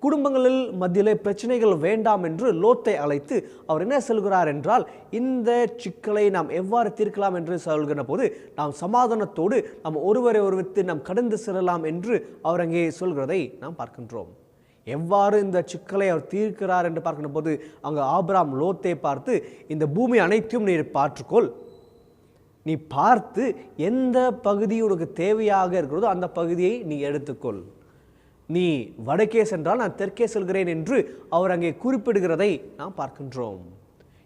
குடும்பங்களில் மத்தியிலே பிரச்சனைகள் வேண்டாம் என்று லோத்தை அழைத்து அவர் என்ன சொல்கிறார் என்றால், இந்த சிக்கலை நாம் எவ்வாறு தீர்க்கலாம் என்று சொல்கிற போது நாம் சமாதானத்தோடு நாம் ஒருவரை ஒருவருக்கு நாம் கடந்து செல்லலாம் என்று அவர் அங்கே சொல்கிறதை நாம் பார்க்கின்றோம். எவ்வாறு இந்த சிக்கலை அவர் தீர்க்கிறார் என்று பார்க்கின்ற போது அங்கே ஆபிரகாம் லோத்தை பார்த்து, இந்த பூமி அனைத்தையும் நீ பார்த்துக்கொள், நீ பார்த்து எந்த பகுதி உனக்கு தேவையாக இருக்கிறதோ அந்த பகுதியை நீ எடுத்துக்கொள், நீ வடக்கே சென்றால் நான் தெற்கே செல்கிறேன் என்று அவர் அங்கே குறிப்பிடுகிறதை நாம் பார்க்கின்றோம்.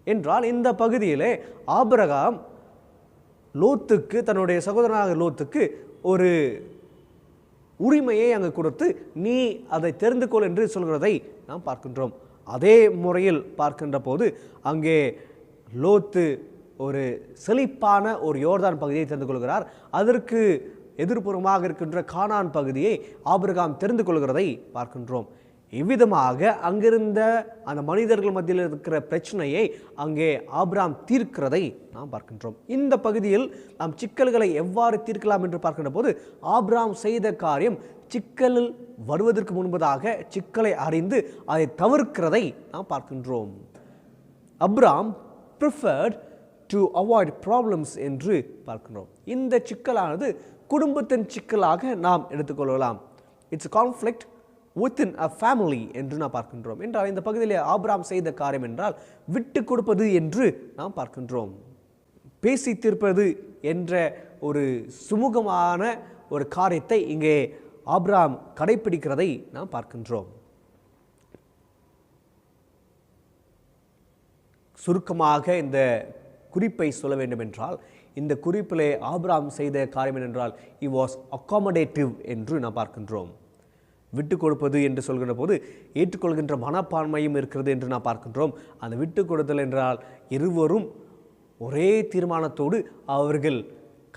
என்றால் இந்த பகுதியிலே ஆபிரகாம் லோத்துக்கு, தன்னுடைய சகோதரனாக லோத்துக்கு ஒரு உரிமையை அங்கு கொடுத்து நீ அதை தெரிந்து கொள் என்று சொல்கிறதை நாம் பார்க்கின்றோம். அதே முறையில் பார்க்கின்ற போது அங்கே லோத்து ஒரு செழிப்பான ஒரு யோர்தான் பகுதியை தெரிந்து கொள்கிறார். அதற்கு எதிர்ப்புறமாக இருக்கின்ற கானான் பகுதியை ஆபிரகாம் தெரிந்து கொள்கிறதை பார்க்கின்றோம். இவ்விதமாக அங்கிருந்த அந்த மனிதர்கள் மத்தியில் இருக்கிற பிரச்சனையை அங்கே ஆபிரகாம் தீர்க்கிறதை நாம் பார்க்கின்றோம். இந்த பகுதியில் நாம் சிக்கல்களை எவ்வாறு தீர்க்கலாம் என்று பார்க்கின்ற போது ஆபிரகாம் செய்த காரியம் சிக்கலில் வருவதற்கு முன்பதாக சிக்கலை அறிந்து அதை தவிர்க்கிறதை நாம் பார்க்கின்றோம். Abram preferred to avoid problems என்று பார்க்கிறோம். இந்த சிக்கலானது குடும்பத்தின் சிக்கலாக நாம் எடுத்துக்கொள்ளலாம். It's conflict within a family என்று நாம் பார்க்கின்றோம். என்றால் இந்த பகுதியில் ஆபிரகாம் செய்த காரியம் என்றால் விட்டு கொடுப்பது என்று நாம் பார்க்கின்றோம். பேசி தீர்ப்பது என்ற ஒரு சுமூகமான ஒரு காரியத்தை இங்கே ஆபிரகாம் கடைபிடிக்கிறதை நாம் பார்க்கின்றோம். சுருக்கமாக இந்த குறிப்பை சொல்ல வேண்டும் என்றால், இந்த குறிப்பிலே ஆபிரகாம் செய்த காரியம் என்னென்றால் he was accommodative என்று நாம் பார்க்கின்றோம். விட்டு கொடுப்பது என்று சொல்கின்ற போது ஏற்றுக்கொள்கின்ற மனப்பான்மையும் இருக்கிறது என்று நாம் பார்க்கின்றோம். அந்த விட்டு கொடுத்தல் என்றால் இருவரும் ஒரே தீர்மானத்தோடு அவர்கள்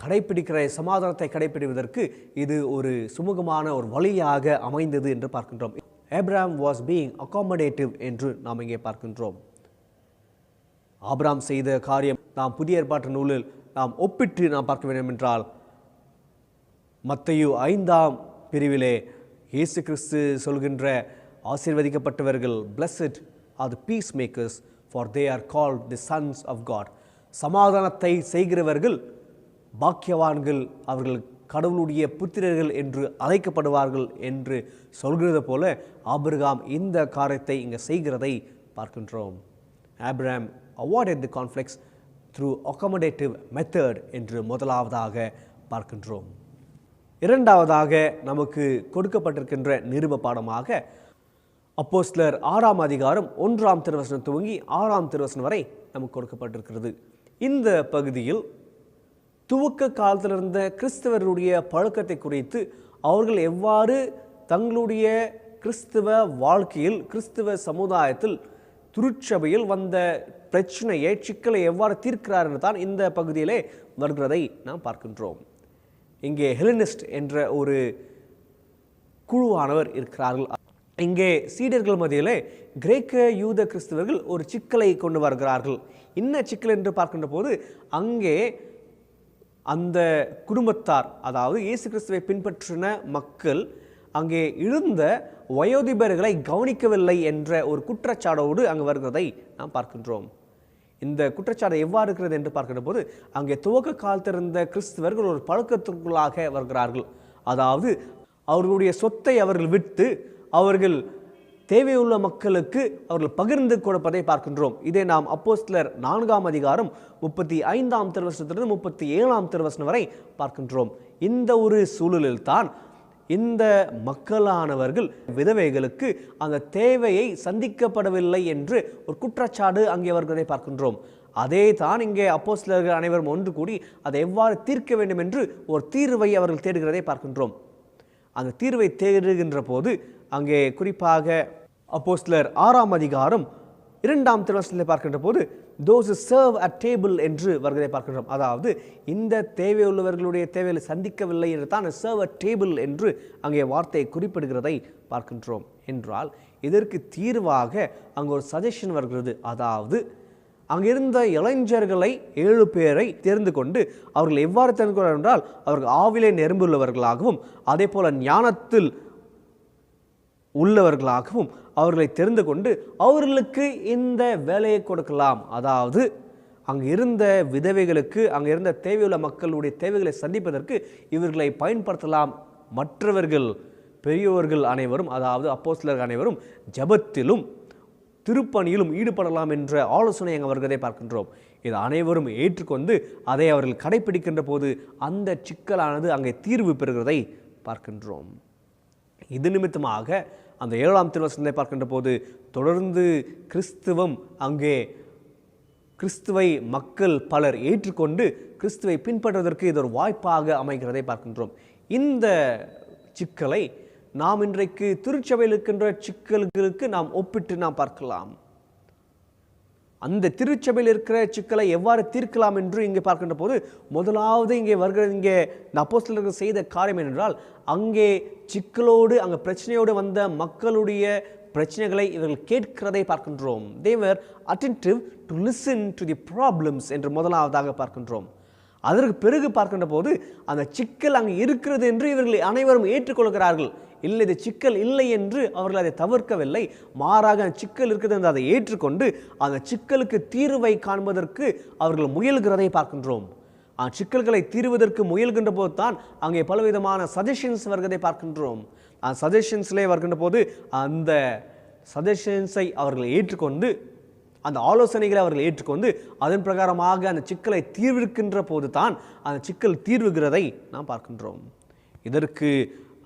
கடைப்பிடிக்கிற சமாதானத்தை கடைப்பிடிப்பதற்கு இது ஒரு சுமூகமான ஒரு வழியாக அமைந்தது என்று பார்க்கின்றோம். ஆபிரகாம் was being accommodative என்று நாம் இங்கே பார்க்கின்றோம். ஆபிரகாம் செய்த காரியம் நாம் புதிய ஏற்பாட்டு நூலில் நாம் ஒப்பிட்டு நாம் பார்க்க வேண்டும் என்றால், மத்தேயு 5ஆம் பிரிவிலே இயேசு கிறிஸ்து சொல்கின்ற ஆசீர்வதிக்கப்பட்டவர்கள் blessed are the peacemakers for they are called the sons of God. சமாதானத்தை செய்கிறவர்கள் பாக்கியவான்கள், அவர்கள் கடவுளுடைய புத்திரர்கள் என்று அழைக்கப்படுவார்கள் என்று சொல்கிறது போல ஆபிரகாம் இந்த காரியத்தை இங்கே செய்கிறதை பார்க்கின்றோம். Abraham avoided the conflicts through accommodative method என்று முதலாவதாக பார்க்கின்றோம். இரண்டாவதாக நமக்கு கொடுக்கப்பட்டிருக்கின்ற நிருப பாடமாக அப்போஸ்தலர் 6ஆம் அதிகாரம் 1ஆம் திருவசனம் துவங்கி 6ஆம் திருவசனம் வரை நமக்கு கொடுக்கப்பட்டிருக்கிறது. இந்த பகுதியில் துவக்க காலத்தில் இருந்த கிறிஸ்தவருடைய பழக்கத்தை குறித்து, அவர்கள் எவ்வாறு தங்களுடைய கிறிஸ்தவ வாழ்க்கையில் கிறிஸ்தவ சமுதாயத்தில் திருச்சபையில் வந்த பிரச்சனையை சிக்கலை எவ்வாறு தீர்க்கிறார் என்று தான் இந்த பகுதியிலே வருகிறதை நாம் பார்க்கின்றோம். இங்கே ஹெலனிஸ்ட் என்ற ஒரு குழுவானவர் இருக்கிறார்கள். இங்கே சீடர்கள் மத்தியிலே கிரேக்க யூத கிறிஸ்தவர்கள் ஒரு சிக்கலை கொண்டு வருகிறார்கள். என்ன சிக்கல் என்று பார்க்கின்ற போது, அங்கே அந்த குடும்பத்தார், அதாவது இயேசு கிறிஸ்துவை பின்பற்றின மக்கள் அங்கே இருந்த வயோதிபர்களை கவனிக்கவில்லை என்ற ஒரு குற்றச்சாட்டோடு அங்கு வருகிறதை நாம் பார்க்கின்றோம். இந்த குற்றச்சாட்டு எவ்வாறு இருக்கிறது என்று பார்க்கின்ற போது, அங்கே துவக்க காலத்தில் இருந்த கிறிஸ்தவர்கள் ஒரு பழக்கத்திற்குள்ளாக வருகிறார்கள். அதாவது அவர்களுடைய சொத்தை அவர்கள் விட்டு அவர்கள் தேவையுள்ள மக்களுக்கு அவர்கள் பகிர்ந்து கொடுப்பதை பார்க்கின்றோம். இதை நாம் அப்போஸ்தலர் 4ஆம் அதிகாரம் 35ஆம் திருவசனத்திலிருந்து 37ஆம் திருவசனம் வரை பார்க்கின்றோம். இந்த ஒரு சூழலில் தான் இந்த மக்களானவர்கள் விதவைகளுக்கு அந்த தேவையை சந்திக்கப்படவில்லை என்று ஒரு குற்றச்சாட்டு அங்கே வருவதை பார்க்கின்றோம். அதே தான் இங்கே அப்போஸ்தலர்கள் அனைவரும் ஒன்று கூடி அதை எவ்வாறு தீர்க்க வேண்டும் என்று ஒரு தீர்வை அவர்கள் தேடுகிறதை பார்க்கின்றோம். அந்த தீர்வை தேடுகின்ற போது அங்கே குறிப்பாக அப்போஸ்தலர் 6ஆம் அதிகாரம் 2ஆம் திருவசனத்தில் பார்க்கின்ற போது those who serve at table என்று வருகிறதை பார்க்கின்றோம். அதாவது இந்த தேவையுள்ளவர்களுடைய தேவைகளை சந்திக்கவில்லை என்று தான் serve at table என்று அங்கே வார்த்தை குறிப்பிடுகிறதை பார்க்கின்றோம். என்றால் இதற்கு தீர்வாக அங்கே ஒரு சஜஷன் வருகிறது. அதாவது அங்கிருந்த இளைஞர்களை 7 பேரை தேர்ந்து கொண்டு அவர்கள் எவ்வாறு தெரிந்து கொண்டார் என்றால், அவர்கள் ஆவிலே நெரும்புள்ளவர்களாகவும் அதே போல ஞானத்தில் உள்ளவர்களாகவும் அவர்களை தெரிந்து கொண்டு அவர்களுக்கு இந்த வேலையை கொடுக்கலாம். அதாவது அங்கு இருந்த விதவைகளுக்கு, அங்கு இருந்த தேவையுள்ள மக்களுடைய தேவைகளை சந்திப்பதற்கு இவர்களை பயன்படுத்தலாம். மற்றவர்கள் பெரியோர்கள் அனைவரும், அதாவது அப்போஸ்தலர்கள் அனைவரும் ஜெபத்திலும் திருப்பணியிலும் ஈடுபடலாம் என்ற ஆலோசனை அங்கே வருகிறதை பார்க்கின்றோம். இது அனைவரும் ஏற்றுக்கொண்டு அதை அவர்கள் கடைபிடிக்கின்ற போது அந்த சிக்கலானது அங்கே தீர்வு பெறுகிறதை பார்க்கின்றோம். இது நிமித்தமாக அந்த 7ஆம் திருவசனத்தை பார்க்கின்ற போது தொடர்ந்து கிறிஸ்துவம் அங்கே கிறிஸ்துவை மக்கள் பலர் ஏற்றுக்கொண்டு கிறிஸ்துவை பின்பற்றுவதற்கு இது ஒரு வாய்ப்பாக அமைகிறதை பார்க்கின்றோம். இந்த சிக்கலை நாம் இன்றைக்கு திருச்சபையில் இருக்கின்ற சிக்கல்களுக்கு நாம் ஒப்பிட்டு நாம் பார்க்கலாம். அந்த திருச்சபையில் இருக்கிற சிக்கலை எவ்வாறு தீர்க்கலாம் என்று இங்கே பார்க்கின்ற போது முதலாவது இங்கே வருகிறது. இங்கே இந்த அப்போஸ்தலர்கள் செய்த காரியம் என்றால், அங்கே சிக்கலோடு அங்கே பிரச்சனையோடு வந்த மக்களுடைய பிரச்சனைகளை இவர்கள் கேட்கிறதை பார்க்கின்றோம். they were attentive to listen to the problems என்று முதலாவதாக பார்க்கின்றோம். அதற்கு பிறகு பார்க்கின்ற போது அந்த சிக்கல் அங்கே இருக்கிறது என்று இவர்கள் அனைவரும் ஏற்றுக்கொள்கிறார்கள். இல்லை, இது சிக்கல் இல்லை என்று அவர்கள் அதை தவிர்க்கவில்லை. மாறாக அந்த சிக்கல் இருக்கிறது என்று அதை ஏற்றுக்கொண்டு அந்த சிக்கலுக்கு தீர்வை காண்பதற்கு அவர்கள் முயல்கிறதை பார்க்கின்றோம். சிக்கல்களை தீர்வதற்கு முயல்கின்ற போது தான் அங்கே பலவிதமான சஜஷன்ஸ் வருவதை பார்க்கின்றோம். சஜஷன்ஸ்லேயே வருகின்ற போது அந்த சஜஷன்ஸை அவர்கள் ஏற்றுக்கொண்டு, அந்த ஆலோசனைகளை அவர்கள் ஏற்றுக்கொண்டு அதன் பிரகாரமாக அந்த சிக்கலை தீர்விருக்கின்ற போது தான் அந்த சிக்கல் தீர்வுகிறதை நாம் பார்க்கின்றோம். இதற்கு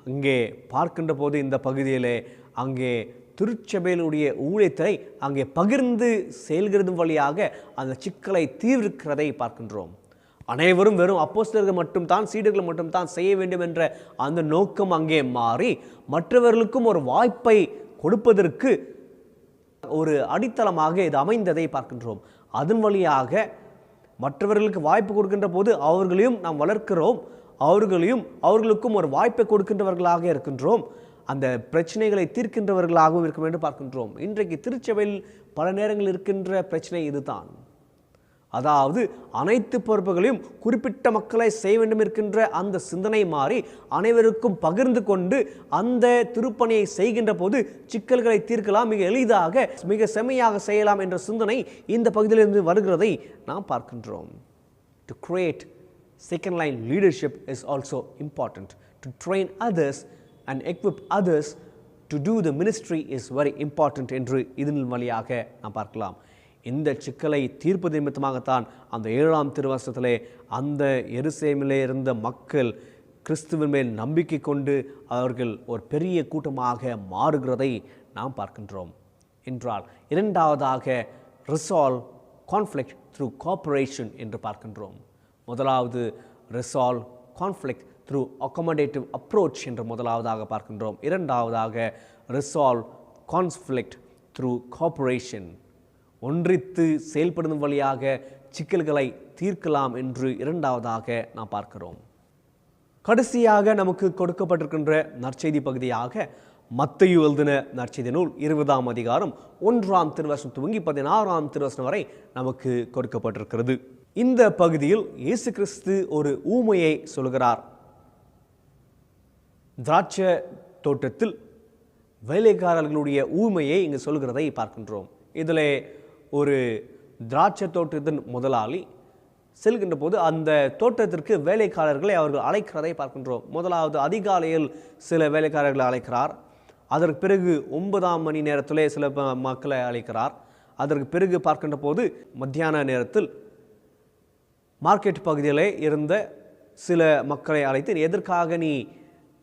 அங்கே பார்க்கின்ற போது இந்த பகுதியிலே அங்கே திருச்சபையினுடைய ஊழியத்தை அங்கே பகிர்ந்து செயல்கிறது வழியாக அந்த சிக்கலை தீர்விருக்கிறதை பார்க்கின்றோம். அனைவரும் வெறும் அப்போஸ்தலர்கள் மட்டும்தான், சீடர்கள் மட்டும்தான் செய்ய வேண்டும் என்ற அந்த நோக்கம் அங்கே மாறி மற்றவர்களுக்கும் ஒரு வாய்ப்பை கொடுப்பதற்கு ஒரு அடித்தளமாக இது அமைந்ததை பார்க்கின்றோம். அதன் வழியாக மற்றவர்களுக்கு வாய்ப்பு கொடுக்கின்ற போது அவர்களையும் நாம் வளர்க்கிறோம், அவர்களுக்கும் ஒரு வாய்ப்பை கொடுக்கின்றவர்களாக இருக்கின்றோம், அந்த பிரச்சனைகளை தீர்க்கின்றவர்களாகவும் இருக்கும் என்று பார்க்கின்றோம். இன்றைக்கு திருச்சபையில் பல நேரங்களில் இருக்கின்ற பிரச்சனை இதுதான். அதாவது அனைத்து பொறுப்புகளையும் குறிப்பிட்ட மக்களை செய்ய வேண்டும் இருக்கின்ற அந்த சிந்தனை மாறி அனைவருக்கும் பகிர்ந்து கொண்டு அந்த திருப்பணியை செய்கின்ற போது சிக்கல்களை தீர்க்கலாம், மிக எளிதாக மிக செம்மையாக செய்யலாம் என்ற சிந்தனை இந்த பகுதியிலிருந்து வருகிறதை நாம் பார்க்கின்றோம். To create second line leadership is also important. To train others and equip others to do the ministry is very important என்று இதன் வழியாக நாம் பார்க்கலாம். இந்த சிக்கலை தீர்ப்பது நிமித்தமாகத்தான் அந்த 7ஆம் திருவசனத்திலே அந்த எருசலேமிலே இருந்த மக்கள் கிறிஸ்துவின் மேல் நம்பிக்கை கொண்டு அவர்கள் ஒரு பெரிய கூட்டமாக மாறுகிறதை நாம் பார்க்கின்றோம். என்றால் இரண்டாவதாக resolve conflict through cooperation என்று பார்க்கின்றோம். முதலாவது resolve conflict through accommodative approach என்று முதலாவதாக பார்க்கின்றோம். இரண்டாவதாக resolve conflict through cooperation, ஒன்றித்து செயல்படும் வழியாக சிக்கல்களை தீர்க்கலாம் என்று இரண்டாவதாக நாம் பார்க்கிறோம். கடைசியாக நமக்கு கொடுக்கப்பட்டிருக்கின்ற நற்செய்தி பகுதியாக மத்தேயு எழுதின நற்செய்தி நூல் 20ஆம் அதிகாரம் 1ஆம் திருவசனம் துவங்கி 16ஆம் திருவசனம் வரை நமக்கு கொடுக்கப்பட்டிருக்கிறது. இந்த பகுதியில் இயேசு கிறிஸ்து ஒரு ஊமையை சொல்கிறார். திராட்சை தோட்டத்தில் வேலைக்காரர்களுடைய ஊமையை இங்கு சொல்கிறதை பார்க்கின்றோம். இதில் ஒரு திராட்சை தோட்டத்தின் முதலாளி செல்கின்ற போது அந்த தோட்டத்திற்கு வேலைக்காரர்களை அவர்கள் அழைக்கிறதை பார்க்கின்றோம். முதலாவது அதிகாலையில் சில வேலைக்காரர்களை அழைக்கிறார். அதற்கு பிறகு 9ஆம் மணி நேரத்திலே சில மக்களை அழைக்கிறார். அதற்கு பிறகு பார்க்கின்ற போது மத்தியான நேரத்தில் மார்க்கெட் பகுதியிலே இருந்த சில மக்களை அழைத்து, எதற்காக நீ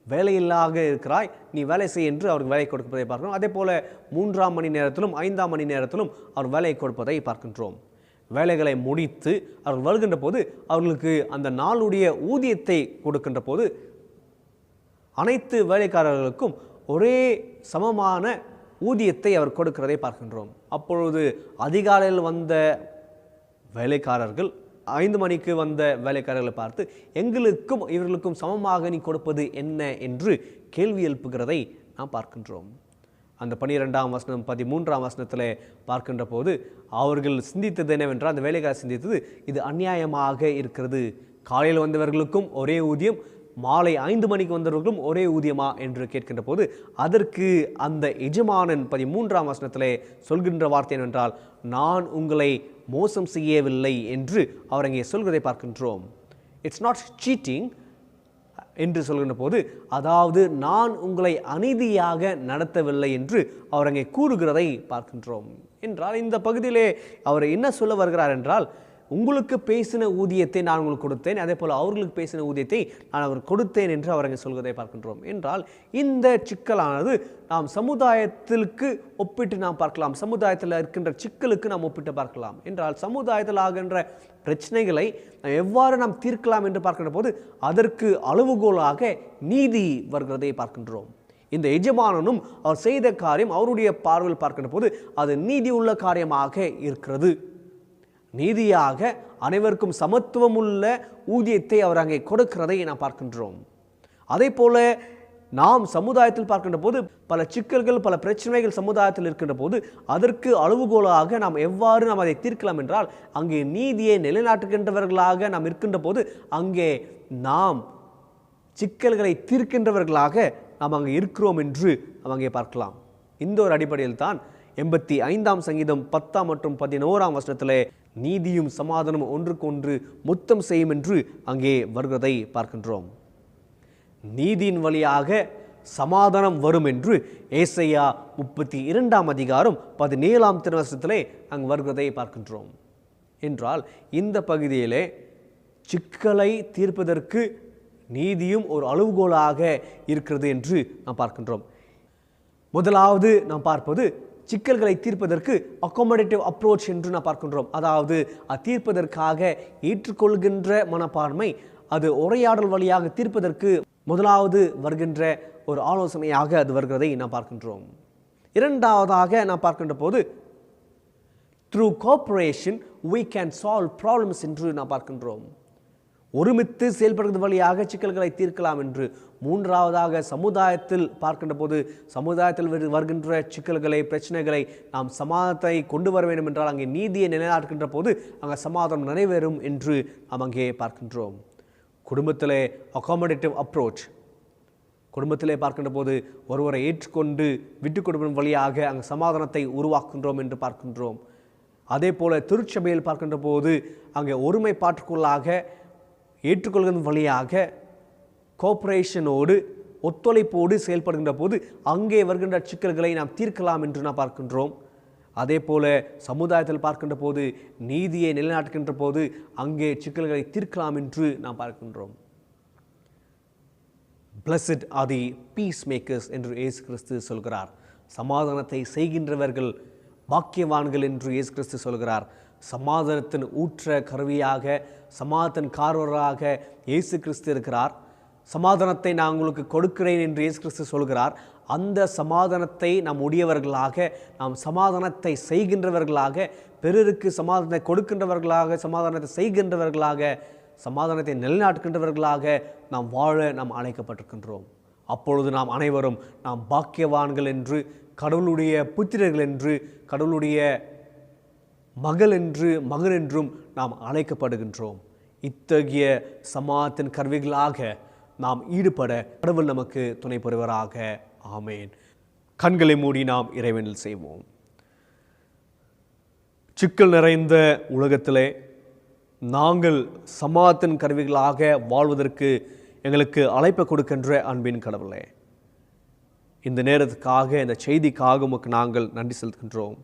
வேலையில்லாக இருக்கிறாய், நீ வேலை செய் என்று அவருக்கு வேலை கொடுப்பதை பார்க்கிறோம். அதே போல 3ஆம் மணி நேரத்திலும் 5ஆம் மணி நேரத்திலும் அவர் வேலை கொடுப்பதை பார்க்கின்றோம். வேலைகளை முடித்து அவர்கள் வருகின்ற போது அவர்களுக்கு அந்த நாளுடைய ஊதியத்தை கொடுக்கின்ற போது அனைத்து வேலைக்காரர்களுக்கும் ஒரே சமமான ஊதியத்தை அவர் கொடுக்கிறதை பார்க்கின்றோம். அப்பொழுது அதிகாலையில் வந்த வேலைக்காரர்கள் 5 மணிக்கு வந்த வேலைக்காரர்களை பார்த்து, எங்களுக்கும் இவர்களுக்கும் சமமாக நீ கொடுப்பது என்ன என்று கேள்வி எழுப்புகிறதை நாம் பார்க்கின்றோம். அந்த 12ஆம் வசனம் 13ஆம் வசனத்தில் பார்க்கின்ற போது அவர்கள் சிந்தித்தது என்னவென்றால், அந்த வேலைக்காரர் சிந்தித்தது, இது அநியாயமாக இருக்கிறது, காலையில் வந்தவர்களுக்கும் ஒரே ஊதியம், மாலை 5 மணிக்கு வந்தவர்களும் ஒரே ஊதியமா என்று கேட்கின்ற போது அதற்கு அந்த எஜமானன் 13ஆம் வசனத்திலே சொல்கின்ற வார்த்தை என்னவென்றால், நான் உங்களை மோசம் செய்யவில்லை என்று அவர் அங்கே சொல்கிறதை பார்க்கின்றோம். இட்ஸ் நாட் சீட்டிங் என்று சொல்கின்ற போது, அதாவது நான் உங்களை அநீதியாக நடத்தவில்லை என்று அவர் அங்கே கூறுகிறதை பார்க்கின்றோம். என்றால் இந்த பகுதியிலே அவர் என்ன சொல்ல வருகிறார் என்றால், உங்களுக்கு பேசின ஊதியத்தை நான் உங்களுக்கு கொடுத்தேன், அதே போல் அவர்களுக்கு பேசின ஊதியத்தை நான் அவர் கொடுத்தேன் என்று அவர் அங்கே சொல்வதை பார்க்கின்றோம். என்றால் இந்த சிக்கலானது நாம் சமுதாயத்திற்கு ஒப்பிட்டு நாம் பார்க்கலாம், சமுதாயத்தில் இருக்கின்ற சிக்கலுக்கு நாம் ஒப்பிட்டு பார்க்கலாம். என்றால் சமுதாயத்தில் ஆகின்ற பிரச்சனைகளை எவ்வாறு நாம் தீர்க்கலாம் என்று பார்க்கின்ற போது அதற்கு அளவுகோலாக நீதி வருகிறதை பார்க்கின்றோம். இந்த எஜமானனும் அவர் செய்த காரியம் அவருடைய பார்வையில் பார்க்கின்ற போது அது நீதி உள்ள காரியமாக இருக்கிறது. நீதியாக அனைவருக்கும் சமத்துவம் உள்ள ஊதியத்தை அவர் அங்கே கொடுக்கிறதை நாம் பார்க்கின்றோம். அதே போல நாம் சமுதாயத்தில் பார்க்கின்ற போது பல சிக்கல்கள், பல பிரச்சனைகள் சமுதாயத்தில் இருக்கின்ற போது அதற்கு அளவுகோலாக நாம் எவ்வாறு நாம் அதை தீர்க்கலாம் என்றால், அங்கே நீதியை நிலைநாட்டுகின்றவர்களாக நாம் இருக்கின்ற போது அங்கே நாம் சிக்கல்களை தீர்க்கின்றவர்களாக நாம் அங்கே இருக்கிறோம் என்று நாம் அங்கே பார்க்கலாம். இந்த ஒரு அடிப்படையில் தான் 85ஆம் சங்கீதம் 10 மற்றும் 11ஆம் வசனத்திலே நீதியும் சமாதானம் ஒன்றுக்கொன்று முத்தம் செய்யும் என்று அங்கே வருகிறதை பார்க்கின்றோம். நீதியின் வழியாக சமாதானம் வரும் என்று ஏசாயா 32 அதிகாரம் 17 திருவசனத்திலே அங்கு வருகிறதை பார்க்கின்றோம். என்றால் இந்த பகுதியிலே சிக்கலை தீர்ப்பதற்கு நீதியும் ஒரு அளவுகோலாக இருக்கிறது என்று நாம் பார்க்கின்றோம். முதலாவது நாம் பார்ப்பது சிக்கல்களை தீர்ப்பதற்கு அகாமடேட்டிவ் அப்ரோச் என்று நாம் பார்க்கின்றோம். அதாவது தீர்ப்பதற்காக ஏற்றுக்கொள்கின்ற மனப்பான்மை, அது உரையாடல் வழியாக தீர்ப்பதற்கு முதலாவது வருகின்ற ஒரு ஆலோசனையாக அது வருகிறதை நாம் பார்க்கின்றோம். இரண்டாவதாக நாம் பார்க்கின்ற போது through cooperation we can solve problems என்று நாம் பார்க்கின்றோம். ஒருமித்து செயல்படுவது வழியாக சிக்கல்களை தீர்க்கலாம் என்று. மூன்றாவதாக சமுதாயத்தில் பார்க்கின்ற போது சமுதாயத்தில் வருகின்ற சிக்கல்களை, பிரச்சனைகளை நாம் சமாதானத்தை கொண்டு வர வேண்டும் என்றால் அங்கே நீதியை நிலைநாட்டுகின்ற போது அங்கே சமாதானம் நிறைவேறும் என்று நாம் அங்கே பார்க்கின்றோம். குடும்பத்திலே அகாமடேட்டிவ் அப்ரோச், குடும்பத்திலே பார்க்கின்ற போது ஒருவரை ஏற்றுக்கொண்டு விட்டு கொடுப்பதன் வழியாக அங்கே சமாதானத்தை உருவாக்குகின்றோம் என்று பார்க்கின்றோம். அதே போல திருச்சபையில் பார்க்கின்ற போது அங்கே ஒருமைப்பாட்டுக்குள்ளாக ஏற்றுக்கொள்வதன் வழியாக கோஆபரேஷனோடு ஒத்துழைப்போடு செயல்படுகின்ற போது அங்கே வருகின்ற சிக்கல்களை நாம் தீர்க்கலாம் என்று நாம் பார்க்கின்றோம். அதே போல சமுதாயத்தில் பார்க்கின்ற போது நீதியை நிலைநாட்டுகின்ற போது அங்கே சிக்கல்களை தீர்க்கலாம் என்று நாம் பார்க்கின்றோம். Blessed are the peacemakers என்று இயேசு கிறிஸ்து சொல்கிறார். சமாதானத்தை செய்கின்றவர்கள் பாக்கியவான்கள் என்று இயேசு கிறிஸ்து சொல்கிறார். சமாதானத்தின் ஊற்ற கருவியாக, சமாதானத்தின் காரராக இயேசு கிறிஸ்து இருக்கிறார். சமாதானத்தை நான் உங்களுக்கு கொடுக்கிறேன் என்று இயேசு கிறிஸ்து சொல்கிறார். அந்த சமாதானத்தை நாம் உடையவர்களாக, நாம் சமாதானத்தை செய்கின்றவர்களாக, பிறருக்கு சமாதானத்தை கொடுக்கின்றவர்களாக, சமாதானத்தை செய்கின்றவர்களாக, சமாதானத்தை நிலைநாட்டுகின்றவர்களாக நாம் வாழ நாம் அழைக்கப்பட்டிருக்கின்றோம். அப்பொழுது நாம் அனைவரும் நாம் பாக்கியவான்கள் என்று, கடவுளுடைய புத்திரர்கள் என்று, கடவுளுடைய மகள் என்று, மகன் என்றும் நாம் அழைக்கப்படுகின்றோம். இத்தகைய சமாதானத்தின் கருவிகளாக நாம் ஈடுபட கடவுள் நமக்கு துணை புரிவராக. ஆமேன். கண்களை மூடி நாம் இறைவனில் செய்வோம். சிக்கல் நிறைந்த உலகத்திலே நாங்கள் சமாதானத்தின் கருவிகளாக வாழ்வதற்கு எங்களுக்கு அழைப்பு கொடுக்கின்ற அன்பின் கடவுளே, இந்த நேரத்துக்காக, இந்த செய்திக்காக உமக்கு நாங்கள் நன்றி செலுத்துகின்றோம்.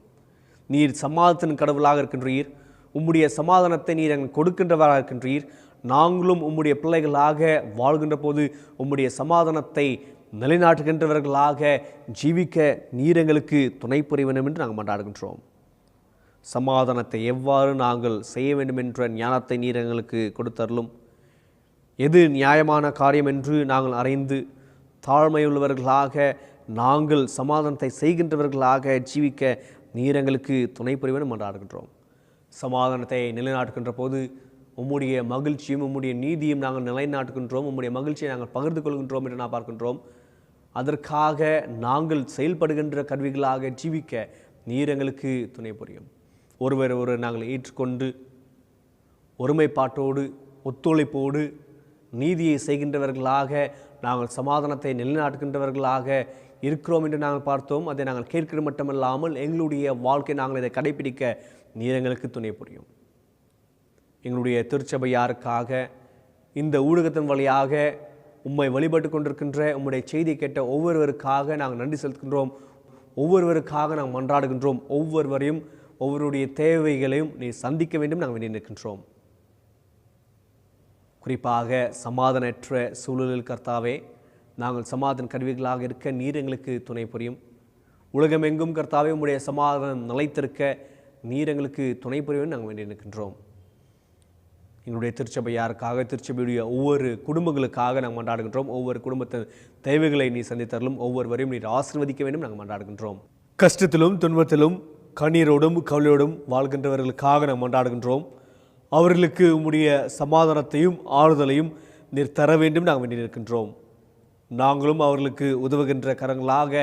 நீர் சமாதானத்தின் கடவுளாக இருக்கின்றீர். உம்முடைய சமாதானத்தை நீர் எங்களுக்கு கொடுக்கின்றவராக இருக்கின்றீர். நாங்களும் உம்முடைய பிள்ளைகளாக வாழ்கின்ற போது உம்முடைய சமாதானத்தை நிலைநாட்டுகின்றவர்களாக ஜீவிக்க நீர் எங்களுக்கு துணை புரிய வேண்டும் என்று நாங்கள் மன்றாடுகின்றோம். சமாதானத்தை எவ்வாறு நாங்கள் செய்ய வேண்டும் என்ற ஞானத்தை நீர் எங்களுக்கு கொடுத்தருளும். எது நியாயமான காரியம் என்று நாங்கள் அறிந்து தாழ்மையுள்ளவர்களாக நாங்கள் சமாதானத்தை செய்கின்றவர்களாக ஜீவிக்க நீர் எங்களுக்கு துணை புரிய வேண்டும் மன்றாடுகின்றோம். சமாதானத்தை நிலைநாட்டுகின்ற போது உம்முடைய மகிழ்ச்சியும் உம்முடைய நீதியும் நாங்கள் நிலைநாட்டுகின்றோம். உம்முடைய மகிழ்ச்சியை நாங்கள் பகிர்ந்து கொள்கின்றோம் என்று நான் பார்க்கின்றோம். அதற்காக நாங்கள் செயல்படுகின்ற கருவிகளாக ஜீவிக்க நீர் எங்களுக்கு துணை புரியும். ஒருவர் நாங்கள் ஏற்றுக்கொண்டு ஒருமைப்பாட்டோடு ஒத்துழைப்போடு நீதியை செய்கின்றவர்களாக நாங்கள் சமாதானத்தை நிலைநாட்டுகின்றவர்களாக இருக்கிறோம் என்று நாங்கள் பார்த்தோம். அதை நாங்கள் கேட்கிற மட்டுமல்லாமல் எங்களுடைய வாழ்க்கை நாங்கள் இதை கடைபிடிக்க நீர் எங்களுக்கு துணை புரியும். எங்களுடைய திருச்சபையாருக்காக இந்த ஊடகத்தின் வழியாக உம்மை வழிபட்டு கொண்டிருக்கின்ற உம்முடைய செய்தி கேட்ட ஒவ்வொருவருக்காக நாங்கள் நன்றி செலுத்துகின்றோம். ஒவ்வொருவருக்காக நாங்கள் மன்றாடுகின்றோம். ஒவ்வொருவரையும் ஒவ்வொருடைய தேவைகளையும் நீர் சந்திக்க வேண்டும் நாங்கள் வேண்டி நிற்கின்றோம். குறிப்பாக சமாதானற்ற சூழலில் கர்த்தாவே நாங்கள் சமாதான கருவிகளாக இருக்க நீர் எங்களுக்கு துணை புரியும். உலகமெங்கும் கர்த்தாவே உம்முடைய சமாதானம் நிலைத்திருக்க நீர் எங்களுக்கு துணை புரியும் நாங்கள் வேண்டி நிற்கின்றோம். எங்களுடைய திருச்சபையாருக்காக, திருச்சபையுடைய ஒவ்வொரு குடும்பங்களுக்காக நாங்கள் மன்றாடுகின்றோம். ஒவ்வொரு குடும்பத்தின் தேவைகளை நீ சந்தித்தரலும், ஒவ்வொருவரையும் நீர் ஆசீர்வதிக்க வேண்டும் நாங்கள் மன்றாடுகின்றோம். கஷ்டத்திலும் துன்பத்திலும் கண்ணீரோடும் கவலையோடும் வாழ்கின்றவர்களுக்காக நாங்கள் மன்றாடுகின்றோம். அவர்களுக்கு உம்முடைய சமாதானத்தையும் ஆறுதலையும் நீர் தர வேண்டும் நாங்கள் வேண்டி நிற்கின்றோம். நாங்களும் அவர்களுக்கு உதவுகின்ற கரங்களாக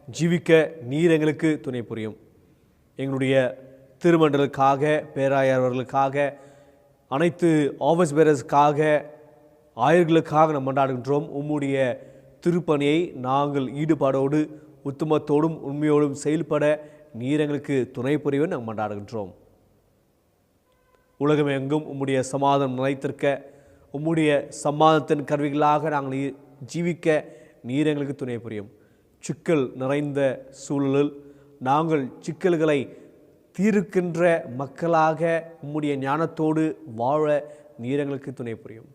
ஜீவிக்க நீர் எங்களுக்கு துணை புரியும். எங்களுடைய திருமண்டலுக்காக, பேராயர்களுக்காக, அனைத்து ஆஃபீஸ் பேரர்ஸுக்காக, ஆயர்களுக்காக நாம் மன்றாடுகின்றோம். உம்முடைய திருப்பணியை நாங்கள் ஈடுபாடோடு உத்தமத்தோடும் உண்மையோடும் செயல்பட நீர் எங்களுக்கு துணை புரியும் நாங்கள் மன்றாடுகின்றோம். உலகமெங்கும் உம்முடைய சமாதானம் நிலைத்திருக்க, உம்முடைய சமாதானத்தின் கருவிகளாக நாங்கள் ஜீவிக்க நீர் எங்களுக்கு துணை புரியும். சிக்கல் நிறைந்த சூழலில் நாங்கள் சிக்கல்களை தீர்க்கின்ற மக்களாக உம்முடைய ஞானத்தோடு வாழ நீர் எங்களுக்கு துணை புரியும்.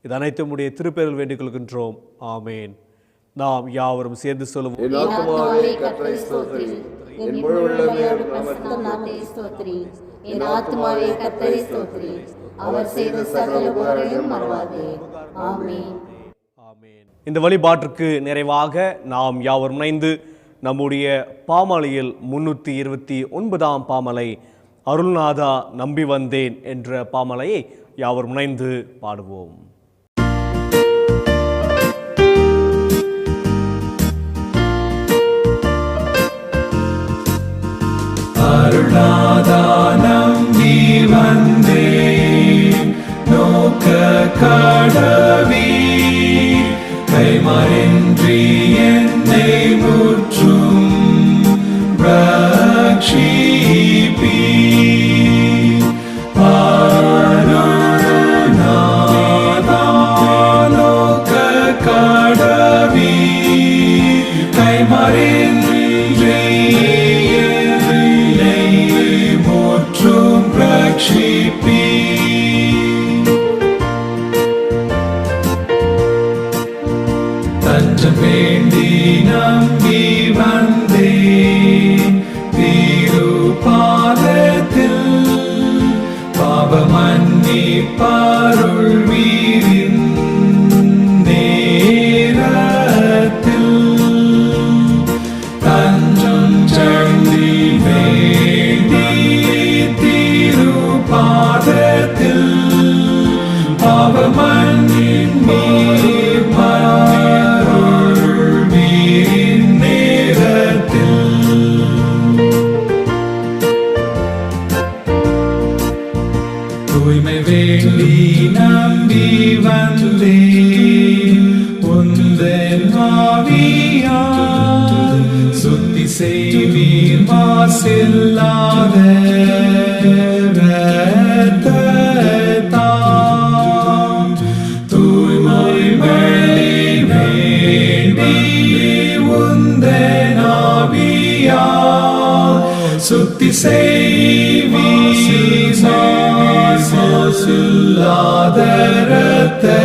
இது அனைத்தும் உம்முடைய திருப்பெயரில் வேண்டிக் கொள்கின்றோம். ஆமேன். நாம் யாவரும் சேர்ந்து சொல்லுவோம்.
என் ஆத்துமாவே கர்த்தரை ஸ்தோத்திரி, என் முழு உள்ளமே அவருடைய பரிசுத்த நாமத்தை ஸ்தோத்திரி. என் ஆத்துமாவே கர்த்தரை ஸ்தோத்திரி, அவர் செய்த சகல உபகாரங்களையும் மறவாதே. ஆமென்.
இந்த வழிபாட்டிற்கு நிறைவாக நாம் யாவரும் இணைந்து நம்முடைய பாமாலையில் 329ஆம் பாமலை அருள்நாதா நம்பி வந்தேன் என்ற பாமலையை யாவரும் இணைந்து பாடுவோம்.
அருள்நாதா நம்பி வந்தேன், நோக்க கடவி கைமாறின்றி என்னை முற்றும் ரட்சிப்பி. அருள்நாதா நோக்க கடவி கைமாறின்றி என்னை முற்றும் ரட்சிப்பி. தஞ்சம் வேண்டி நம்பி வந்தேன், திருப்பாதத்தில் பாவமன்னிப்பருள் வீரின் நேரத்தில். தஞ்சம் சண்டி வேண்டி திருப்பாதத்தில் பாவமன்னின் தூய்மை வேண்டி நம்பி வந்தேன், உந்தன் ஆவியால் சுத்தி செய்வீர் மாசில்லாத இரத்தத்தால். தூய்மை வேண்டி உந்தன் ஆவியால் சுத்தி செய்வீர் மாசில்லாத இரத்தத்தால்.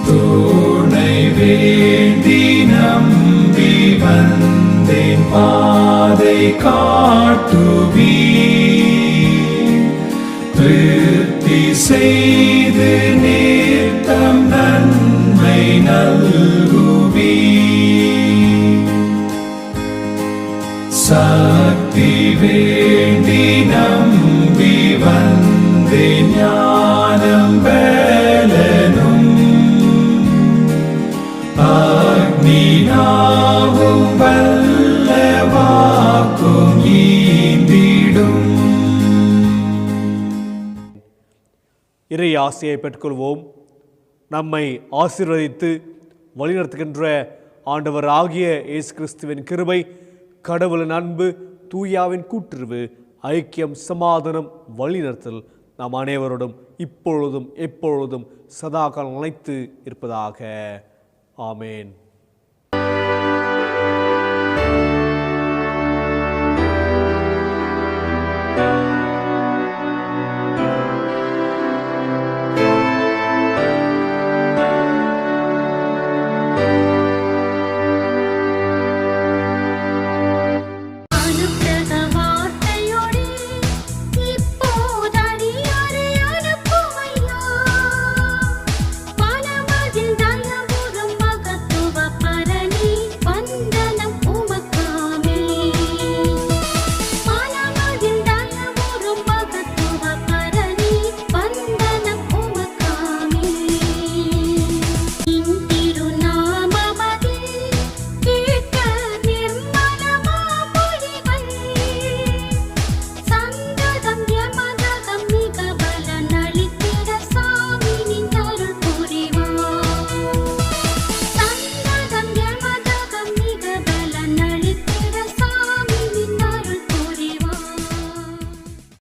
துணை வேண்டி நம்பி வந்தேன், பாதை காட்டுவீர் திருப்தி செய்து நித்தம் நன்மை நல்குவீர். சக்தி வேண்டி நம்பி வந்தேன், ஞானம் பலனும் அக்னினாவும் வல்லவாக்கும் ஈந்திடும்.
இறை ஆசையை பெற்றுக்கொள்வோம். நம்மை ஆசீர்வதித்து வழிநடத்துகின்ற ஆண்டவர் ஆகிய இயேசு கிறிஸ்துவின் கிருபை, கடவுளின் அன்பு, தூயாவின் கூட்டுறவு, ஐக்கியம், சமாதானம், வழிநடத்தல் நாம் அனைவரோடும் இப்பொழுதும் எப்பொழுதும் சதாகாலம் நிலைத்து இருப்பதாக. ஆமேன்.